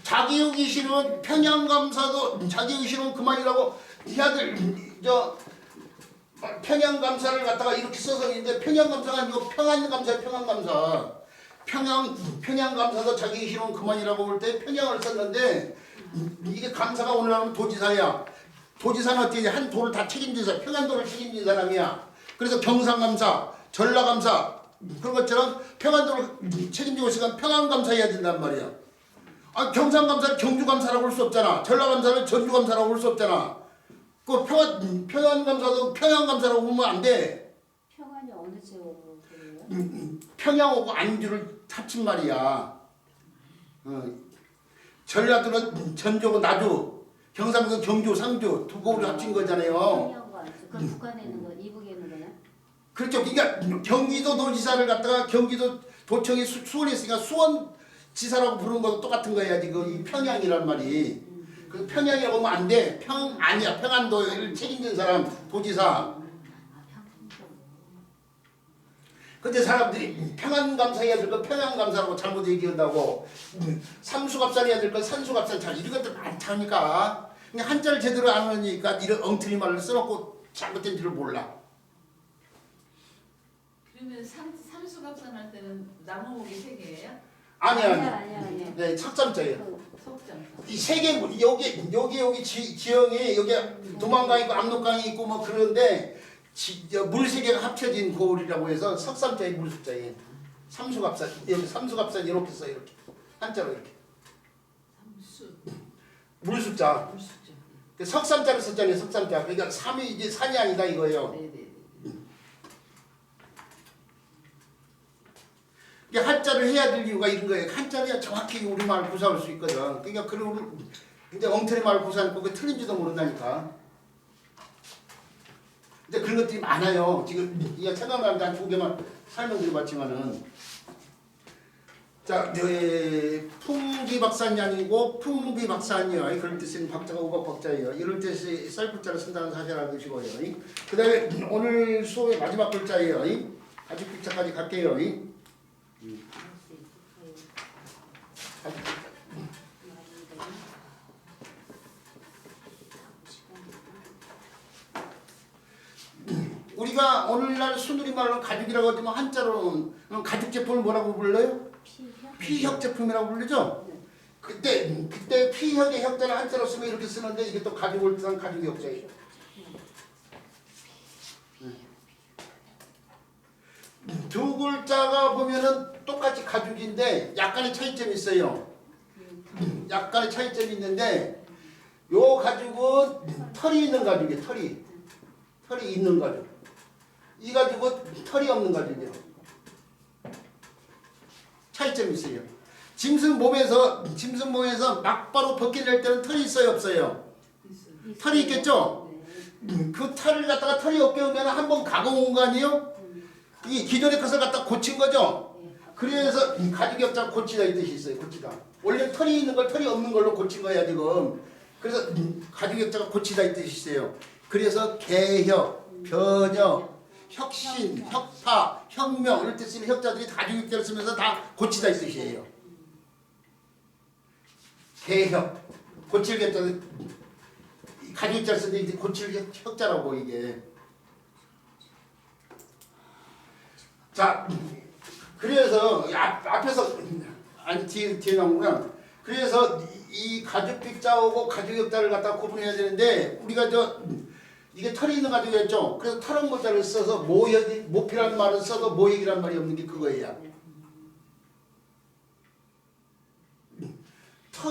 자기 오기 싫으면 평양감사도 자기 오기 싫으면 그만이라고 이 아들 저 평양감사를 갖다가 이렇게 써서 있는데 평양감사가 아니고 평안감사야. 평양감사도 자기 오기 싫으면 그만이라고 볼 때 평양을 썼는데 이게 감사가 오늘하면 도지사야. 도지사는 어떻게 한 도를 다 책임진 사람, 평안도를 책임진 사람이야. 그래서 경상감사, 전라감사 그런 것처럼 평안도를 책임지고 있으니까 평안감사해야 된단 말이야. 아, 경상감사를 경주감사라고 볼 수 없잖아. 전라감사를 전주감사라고 볼 수 없잖아. 그 평안감사도 평양감사라고 보면 안 돼. 평안이 어느 지역으로 그래요? 평양하고 안주를 합친 말이야. 전라도는 전주고 나주, 경상도는 경주, 상주 두 곳을 합친 거잖아요. 평양과 안주. 그 북한에 있는 거, 이북에 있는 거냐? 그렇죠. 그러니까 경기도 도지사를 갖다가 경기도 도청이 수원에 있으니까 수원 지사라고 부르는 것도 똑같은 거야. 지금 이 평양이란 말이. 그 평양이라고 하면 안 돼. 아니야. 평안도를 책임진 사람 도지사. 근데 사람들이 평안감사해야 될 거 평양감사라고 잘못 얘기한다고 삼수갑산해야 될 거 산수갑산 잘 이런 것들 많다니까. 그냥 한자를 제대로 안 하니까 이런 엉터리 말을 써놓고 잘못된 줄을 몰라. 그러면 삼수갑산 할 때는 나무목이 3개예요? 아니야. 아니야. 네, 석삼자예요. 속장. 이 세 개 여기 지형이 여기 도망강 있고 압록강이 있고 뭐 그런데 물 세 개가 합쳐진 고을이라고 해서 석삼자의 물숫자에 삼수갑산 여기 삼수갑산 이렇게 써 이렇게 한자로 이렇게 삼수. 물숫자 물수죠. 그 석삼자를 썼잖아요. 석삼자 그러니까 삼이 이제 산이 아니다 이거예요. 네네. 이게 한자를 해야 될 이유가 이런 거예요. 한자를 정확히 우리말을 구사할 수 있거든. 그러니까 그런 근데 엉터리 말을 구사하니까 그게 틀린지도 모른다니까. 근데 그런 것들이 많아요. 지금 이게 생각나는데 한 2개만 설명드려봤지만은 자, 풍기박산이 아니고 풍비박산이요. 그럴 때 쓰는 박자가 우박박자예요. 이럴 때 쌀국자를 쓴다는 사실 알으시고요. 그 다음에 오늘 수업의 마지막 글자예요. 아직 글자까지 갈게요. 우리가 오늘날 순우리말로 가죽이라고 하지만 한자로는 가죽 제품을 뭐라고 불러요? 피혁 제품이라고 부르죠? 그때 피혁의 혁자는 한자로 쓰면 이렇게 쓰는데 이게 또 가죽을 뜻한 가죽 혁자예요. 두 글자가 보면은 똑같이 가죽인데 약간의 차이점이 있어요. 약간의 차이점이 있는데 요 가죽은 털이 있는 가죽이에요. 털이 있는 가죽. 이 가죽은 털이 없는 가죽이에요. 차이점이 있어요. 짐승 몸에서 막바로 벗겨낼 때는 털이 있어요, 없어요? 털이 있겠죠? 그 털을 갖다가 털이 없게 오면 한번 가공한 거 아니에요? 이 기존의 것을 갖다 고친 거죠? 그래서 가죽이 없다가 고치다 이 뜻이 있어요. 고치다. 원래 털이 있는 걸 털이 없는 걸로 고친 거야 지금. 그래서 가죽이 없다가 고치다 이 뜻이 있어요. 그래서 개혁, 변혁, 혁신, 혁파, 혁명 이럴 때 쓰는 혁자들이 가죽 입자를 쓰면서 다 고치다 이 뜻이에요. 개혁, 고칠 개자는 가죽 입자를 쓰는데 이제 고칠 혁자라고 이게. 자, 그래서 앞에서 아니 뒤에 나오는구나. 그래서 이 가죽 빗자하고 가죽 혁자를 갖다 구분해야 되는데 우리가 이게 털이 있는 가죽이었죠. 그래서 털은 모자를 써서 모피라는 말을 써도 모액이란 말이 없는 게 그거예요.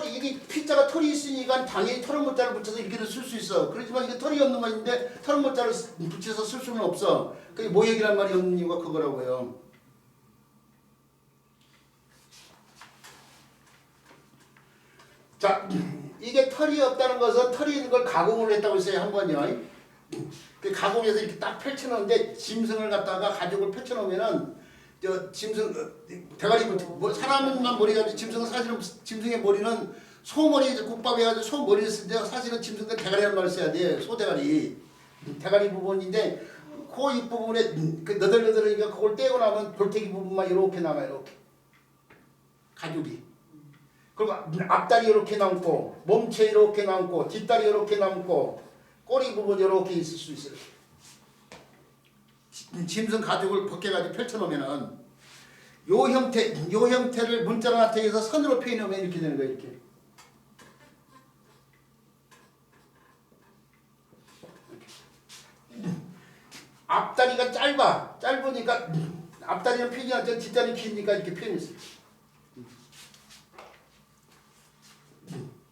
이게 피자가 털이 있으니까 당연히 털은 모자를 붙여서 이렇게도 쓸 수 있어. 그렇지만 이게 털이 없는 말인데 털은 모자를 붙여서 쓸 수는 없어. 그게 모액이란 말이 없는 이유가 그거라고요. 자, 이게 털이 없다는 것은 털이 있는 걸 가공을 했다고 했어요. 한 번요. 그 가공해서 이렇게 딱 펼쳐놓는데 짐승을 갖다가 가죽을 펼쳐놓으면은 저 짐승 대가리 뭐 사람만 머리가 짐승은 사실은 짐승의 머리는 소머리 국밥 해가지고 소머리를 쓰는데 사실은 짐승은 대가리라는 말을 써야 돼. 소대가리 대가리 부분인데 그 입부분에 그 너덜너덜하니까 그걸 떼고 나면 볼태기 부분만 이렇게 남아요. 이렇게 가죽이. 그리고 앞다리 이렇게 남고 몸체 이렇게 남고 뒷다리 이렇게 남고 꼬리 부분 이렇게 있을 수 있어요. 짐승 가죽을 벗겨가지고 펼쳐놓으면은 요 형태를 문자로 나타내서 선으로 표현하면 이렇게 되는 거예요. 이렇게. 앞다리가 짧으니까 앞다리는 표현하죠. 뒷다리는 기니까 이렇게 표현했어요.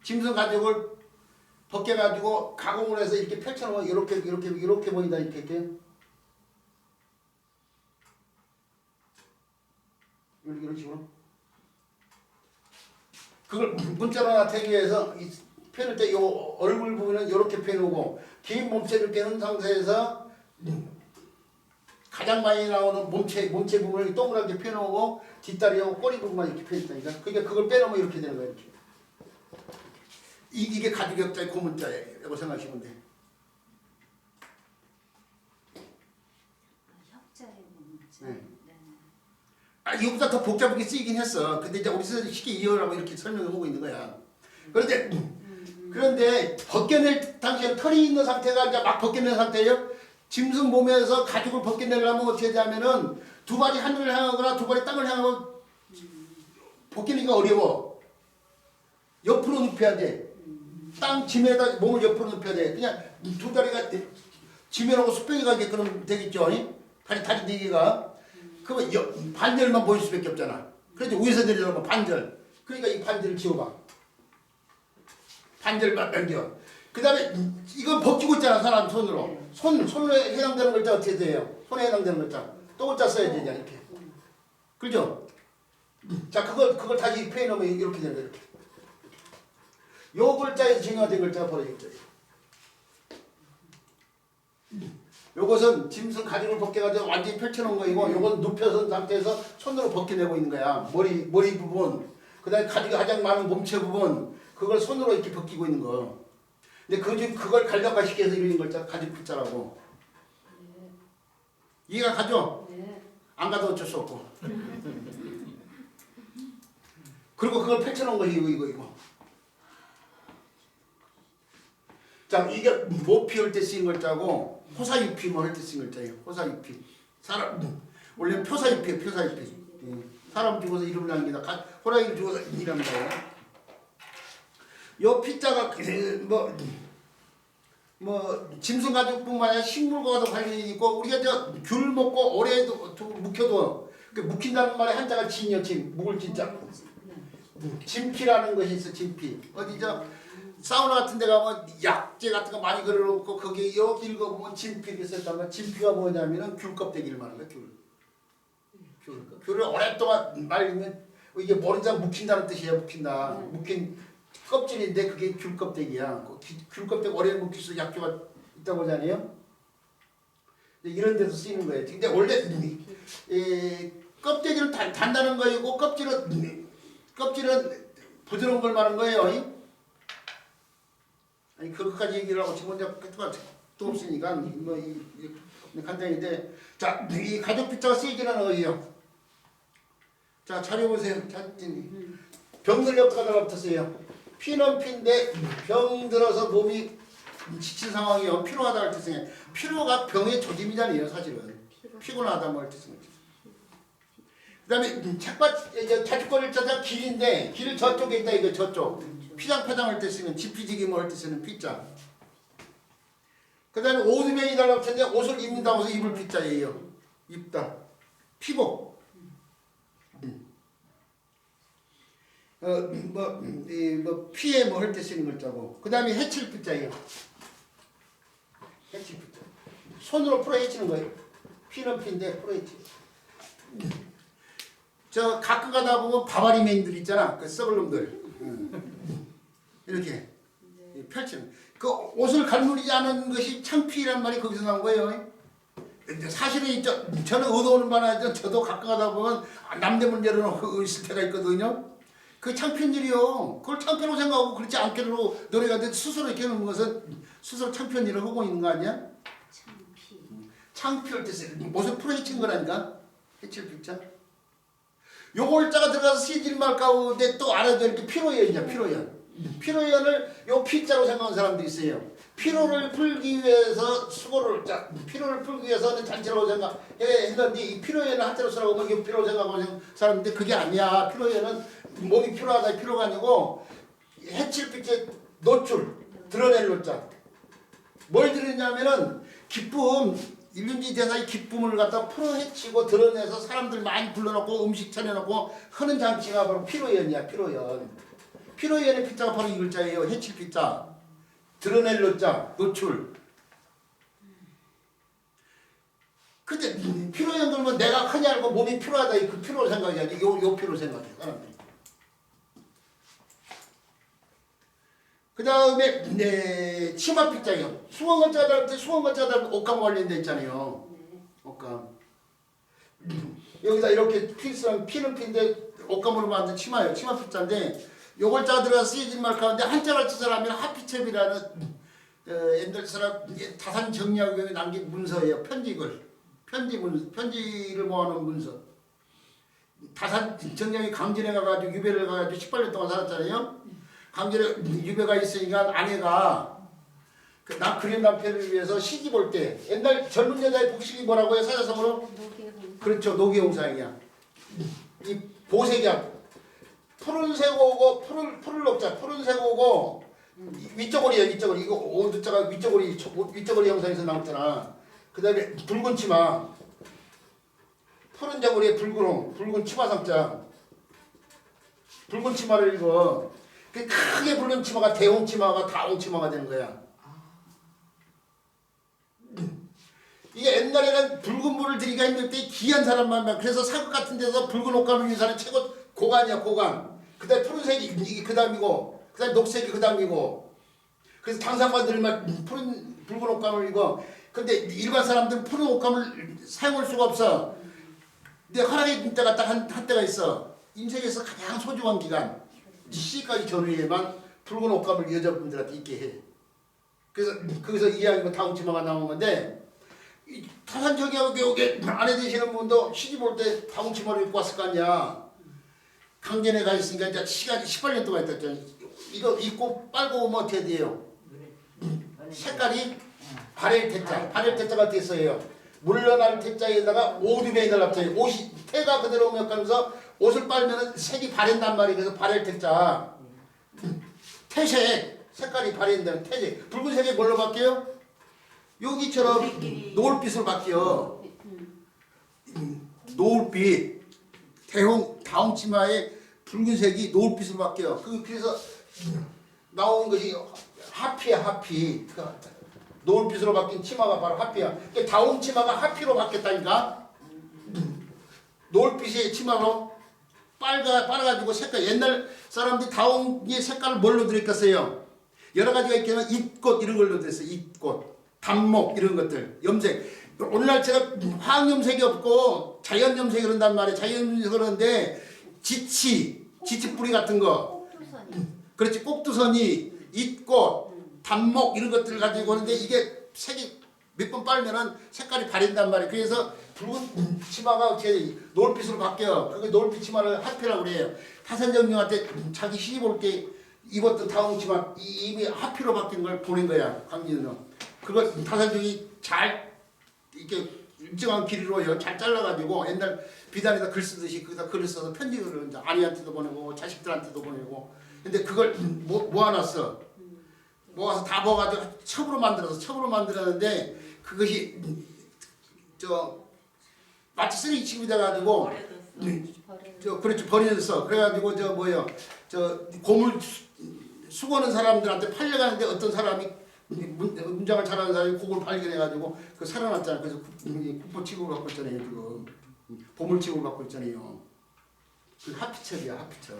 짐승 가죽을 벗겨가지고 가공을 해서 이렇게 펼쳐놓으면 이렇게 보인다. 이렇게. 이런 식으로. 그걸 문자로 나타내기 위해서 펴놓을 때 이 얼굴 부분은 이렇게 펴놓고 긴 몸체를 펴는 상태에서 가장 많이 나오는 몸체 부분을 동그랗게 펴놓고 뒷다리하고 꼬리 부분만 이렇게 펴있다니까. 그러니까 그걸 빼놓으면 이렇게 되는 거예요. 이렇게. 이게 가죽 역자의 고문자예요. 이거 생각하시면 돼. 협자의 문자. 네. 네. 이거보다 더 복잡하게 쓰이긴 했어. 근데 이제 우리 선생님이 쉽게 이해하라고 이렇게 설명을 하고 있는 거야. 그런데 벗겨낼 당시에 털이 있는 상태가 이제 막 벗겨낸 상태예요. 짐승 몸에서 가죽을 벗겨내려면 어떻게 되냐면은 두 발이 하늘을 향하거나 두 발이 땅을 향하고 벗기니까 어려워. 옆으로 눕혀야 돼. 땅 짐에다 몸을 옆으로 눕혀야 돼. 그냥 두 다리가 지면하고 수평이 가게끔 되겠죠. 다리 4개가. 그러면 반절만 보일 수밖에 없잖아. 그래서 위에서 내려오면 반절. 그러니까 이 반절을 지워봐. 반절만 넘겨. 그 다음에 이건 벗기고 있잖아. 사람 손으로. 손으로 해당되는 글자 어떻게 돼요? 손에 해당되는 글자. 또 글자 써야 되냐 이렇게. 그죠? 자 그걸 다시 표현하면 이렇게 되는 거야. 이렇게. 요 글자에서 증여된 글자가 바로 이 글자예요. 요것은 짐승 가죽을 벗겨가지고 완전히 펼쳐놓은 거이고 요건 눕혀선 상태에서 손으로 벗겨내고 있는 거야. 머리 부분, 그 다음에 가죽이 가장 많은 몸체 부분, 그걸 손으로 이렇게 벗기고 있는 거. 근데 그걸 간략화시켜서 이루는 글자 가죽 글자라고. 네. 이해가 가죠? 네. 안 가도 어쩔 수 없고. 그리고 그걸 펼쳐놓은 것이 이거. 자, 이게 모피 할 때 쓰인 글자고 호사유피 뭐 할 때 쓰인 글자예요. 호사유피. 사람 원래는 표사유피예요. 표사유피. 사람 죽어서 이름을 남기다. 호랑이를 죽어서 이름을 남겨요. 요 피자가 뭐 짐승 가죽뿐만 아니라 식물과도 관련이 있고 우리가 저 귤 먹고 오래 묵혀도 그 묵힌다는 말에 한자가 진이요. 진. 묵을 진짜. 진피라는 것이 있어. 진피. 어디 저 사우나 같은 데 가면 약재 같은 거 많이 걸어놓고 거기에 이렇게 읽어보면 진피를 썼다면 진피가 뭐냐면은 귤 껍데기를 말하는 거야. 귤을 오랫동안 말리면 이게 모르는 사람 묵힌다는 뜻이야. 묵힌다. 묵힌 껍질인데 그게 귤 껍데기야. 귤 껍데기 오래 묵힐 수 약효가 있다고 하잖아요. 이런 데서 쓰이는 거예요. 근데 원래 껍데기는 단단한 거이고 껍질은 부드러운 걸 말하는 거예요. 아니 그것까지 얘기를 하고 지금 혼자 끝가 또 없으니까 뭐 간단인데 자 이 가죽 빗자가 쓰이기는 어디요? 자 자료 보세요. 병들이 어떻게 붙었어요? 피는 피인데 병 들어서 몸이 지친 상황이요. 피로하다 할 때 쓰는 피로가 병의 조짐이잖아요. 사실은 피곤하다 뭐 할 때 쓰는 거죠. 그 다음에 자축거릴 자가 길인데 길 저쪽에 있다 이거 저쪽. 피장파장 할 때 쓰는 지피지기 뭐 할 때 쓰는 피자. 그 다음에 오두변이 달라붙었는데 옷을 입는다고 해서 입을 피자예요. 입다. 피복. 피에 뭐 할 때 쓰는 글자고. 그 다음에 해칠 피자예요. 해칠 피자. 손으로 풀어 헤치는 거예요. 피는 피인데 풀어 헤치. 저 가끔 가다 보면 바바리맨들 있잖아. 그 썩을 놈들. 이렇게 펼치는. 그 옷을 갈무리지 않은 것이 창피란 말이 거기서 나온 거예요. 사실은 저는 의도는 많아요. 저도 가끔 가다 보면 남대문 열어놓고 있을 때가 있거든요. 그 창피한 일이요. 그걸 창피로 생각하고 그렇지 않게로 노래가 되는데 스스로 이렇게 하는 것은 스스로 창피한 일을 하고 있는 거 아니야? 창피. 창피할 때 옷을 풀어헤친 거라니까. 해칠 필자. 요골자가 들어가서 시질말 가운데 또 알아줘 이렇게 피로연이야. 피로연을 요 피자로 생각하는 사람도 있어요. 피로를 풀기 위해서 수고를 피로를 풀기 위해서는 잔치라고 생각했는데 이 피로연을 한자로 쓰라고 하면 이 피로 생각하는 사람인데 그게 아니야. 피로연은 몸이 피로하다 피로가 아니고 해칠 빛의 노출 드러낼 노자. 뭘 드러내냐면은 기쁨 일륜지 대사의 기쁨을 갖다 풀어헤치고 드러내서 사람들 많이 불러놓고 음식 차려놓고 하는 장치가 바로 피로연이야. 피로연의 피자가 바로 이 글자예요. 해칠 피자 드러낼 노자 노출. 근데 피로연 그러면 내가 크냐 알고 몸이 피로하다 그 피로를 생각해야지. 요 피로 생각해 사람들이. 그 다음에 네, 치마 픽자요. 수건건자들 옷감 관련돼 있잖아요. 옷감. 여기다 이렇게 피는 피인데 옷감으로 만든 치마예요. 치마 픽자인데 요걸 짜 들어가 쓰여진 말 가운데 한자를 쓰자면 하피첩이라는 옛날 사람 다산 정리하고 남긴 문서예요. 편지를 모아놓은 문서. 다산 정령이 강진에 가가지고 유배를 가가지고 18년 동안 살았잖아요. 강진에 유배가 있으니까 아내가 나 그림 남편을 위해서 시집 올 때 옛날 젊은 여자의 복식이 뭐라고 해요? 사자성어로? 그렇죠. 노계홍상이야. 이 보색이야. 푸른색 오고 푸를 녹자 푸른색 오고 위쪽거리야. 위쪽거리 이거 오두자가 위쪽거리 영상에서 나왔잖아. 그 다음에 붉은 치마 푸른 자고리에 붉은 치마상자 붉은 치마를 입어. 크게 붉은 치마가 대홍 치마가 다홍 치마가 되는 거야. 이게 옛날에는 붉은 물을 들이가 힘들 때 귀한 사람만 그래서 사극 같은 데서 붉은 옷감을 입는 사람이 최고 고관이야. 고관. 그 다음에 푸른색이 이게 그 다음이고 그 다음에 녹색이 그 다음이고 그래서 당상관들만 붉은 옷감을 입어. 근데 일반 사람들은 푸른 옷감을 사용할 수가 없어. 근데 허락의 때가 딱 한 때가 있어. 인생에서 가장 소중한 기간 시까지 전후에만 붉은 옷감을 여자분들한테 입게 해. 그래서 거기서 이야기가 다홍치마가 나온 건데 타산정이하고 여기 아내 되시는 분도 시집 올 때 다홍치마를 입고 왔을 거 아니야. 강진에 가 있으니까 이제 시간이 18년 동안 있었죠. 이거 입고 빨고 오면 어떻게 돼요? 색깔이 발엘 태자가 어떻게 써요? 물러날 태자에다가 오두병이 달랐어요. 옷이 태가 그대로 오면서 옷을 빨면은 색이 바랜단 말이에요. 그래서 발엘 태자. 태색 색깔이 바랜다는 태색. 붉은색이 뭘로 바뀌어요? 여기처럼 노을빛으로 바뀌어. 노을빛. 다홍치마의 붉은색이 노을빛으로 바뀌어. 그래서 나온 것이 하피야. 하피. 노을빛으로 바뀐 치마가 바로 하피야. 다홍치마가 하피로 바뀌었다니까. 노을빛의 치마로 빨아가지고 색깔. 옛날 사람들이 다홍의 색깔을 뭘로 들였겠어요? 여러 가지가 있겠지만 잎꽃 이런 걸로 들었어요. 잎꽃, 단목 이런 것들, 염색. 오늘날 제가 화학염색이 없고 자연염색이 그런단 말이에요. 자연염색이 그러는데 지치 뿌리 같은 거. 그렇지. 꼭두선이, 잎꽃, 단목 이런 것들을 가지고 오는데 이게 색이 몇 번 빨면은 색깔이 바뀐단 말이에요. 그래서 붉은 치마가 어떻게 노을빛으로 바뀌어. 그게 노을빛 치마를 하피라고 그래요. 타산정령한테 자기 시집 올 때 입었던 다홍 치마 이미 하피로 바뀐 걸 보낸 거야. 강진은. 그걸 타산정이 잘 이렇게 일정한 길이로요. 잘 잘라가지고 옛날 비단에다 글 쓰듯이 거기다 글을 써서 편지를 이제 아내한테도 보내고 자식들한테도 보내고. 근데 그걸 모아놨어. 모아서 다 모아가지고 첩으로 만들었는데 그것이 마치 쓰레기 취급이 돼가지고 그렇죠. 버려졌어. 그래가지고 고물 수고하는 사람들한테 팔려가는데 어떤 사람이 문장을 잘하는 사람이 그걸 발견해가지고 그 살아났잖아. 그래서 국보 취급을 받고 있잖아요. 지금 보물 취급을 받고 있잖아요. 그 하피첩이야. 하피첩.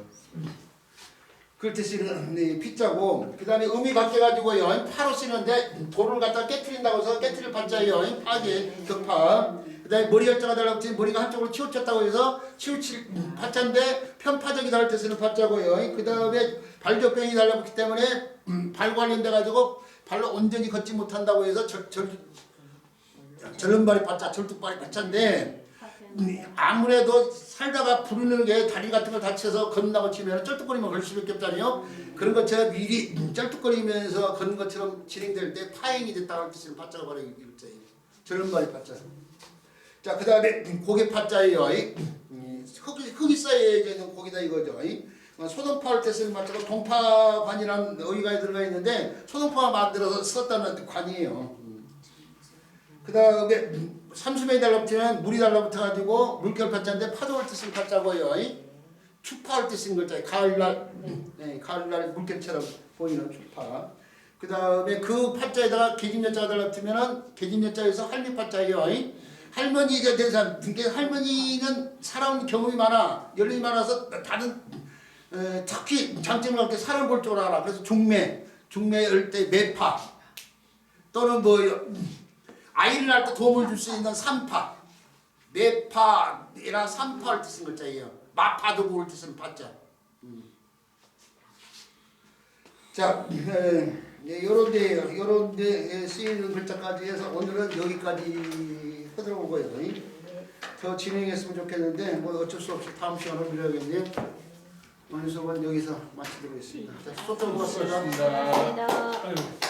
그럴 때 쓰는 이 피자고, 그 다음에 음이 바뀌어가지고요 파로 쓰는데 돌을 갖다 깨트린다고 해서 깨트릴 파자예요. 파게 격파. 그 다음에 머리 열자가 달라붙으면 머리가 한쪽으로 치우쳤다고 해서 치우칠 파자인데 편파적이 다를 때 쓰는 파자고요. 그 다음에 발적병이 달라붙기 때문에 발 관련돼 가지고 발로 온전히 걷지 못한다고 해서 절름발이 파자, 절뚝발이 파자인데 아무래도 살다가 부르는게 다리 같은 걸 다쳐서 걷는다고 치면 쩔뚝거리면 걸 수밖에 없잖아요. 그런 것처럼 미리 쩔뚝거리면서 걷는 것처럼 진행될 때 파행이 됐다고 할 때 쓰는 파자가 바로 이거예요. 절름발이 파자. 자, 그 다음에 고개 파자예요. 흙이 쌓여 있는 고기다 이거죠. 소동파 할 때 쓰는 파자가 동파관이라는 어휘가 들어가 있는데 소동파가 만들어서 썼다는 관이에요. 그 다음에 삼수명이 달라붙으면 물이 달라붙어가지고 물결 파자인데 파도할 때 쓰는 파자고요. 추파할 때 쓰는 글자예요. 가을날, 네, 가을날 물결처럼 보이는 추파. 그 다음에 그 파자에다가 계집여자가 달라붙으면 계집여자에서 할미 파자예요. 할머니가 된 사람, 할머니는 살아온 경험이 많아, 연륜이 많아서 다른 특히 장점을 갖게 사람 볼 줄 알아. 그래서 중매일 때 매파 또는 뭐 아이를 낳을 때 도움을 줄 수 있는 산파, 매파이라 산파 할 때 쓴 글자예요. 마파도 부을 때 쓰는 파자. 자, 요런데 쓰이는 글자까지 해서 오늘은 여기까지 하도록 하고요. 더 진행했으면 좋겠는데 뭐 어쩔 수 없이 다음 시간을 미뤄야겠네요. 오늘 수업은 여기서 마치도록 하겠습니다. 자, 수업 좀 고맙습니다. 감사합니다.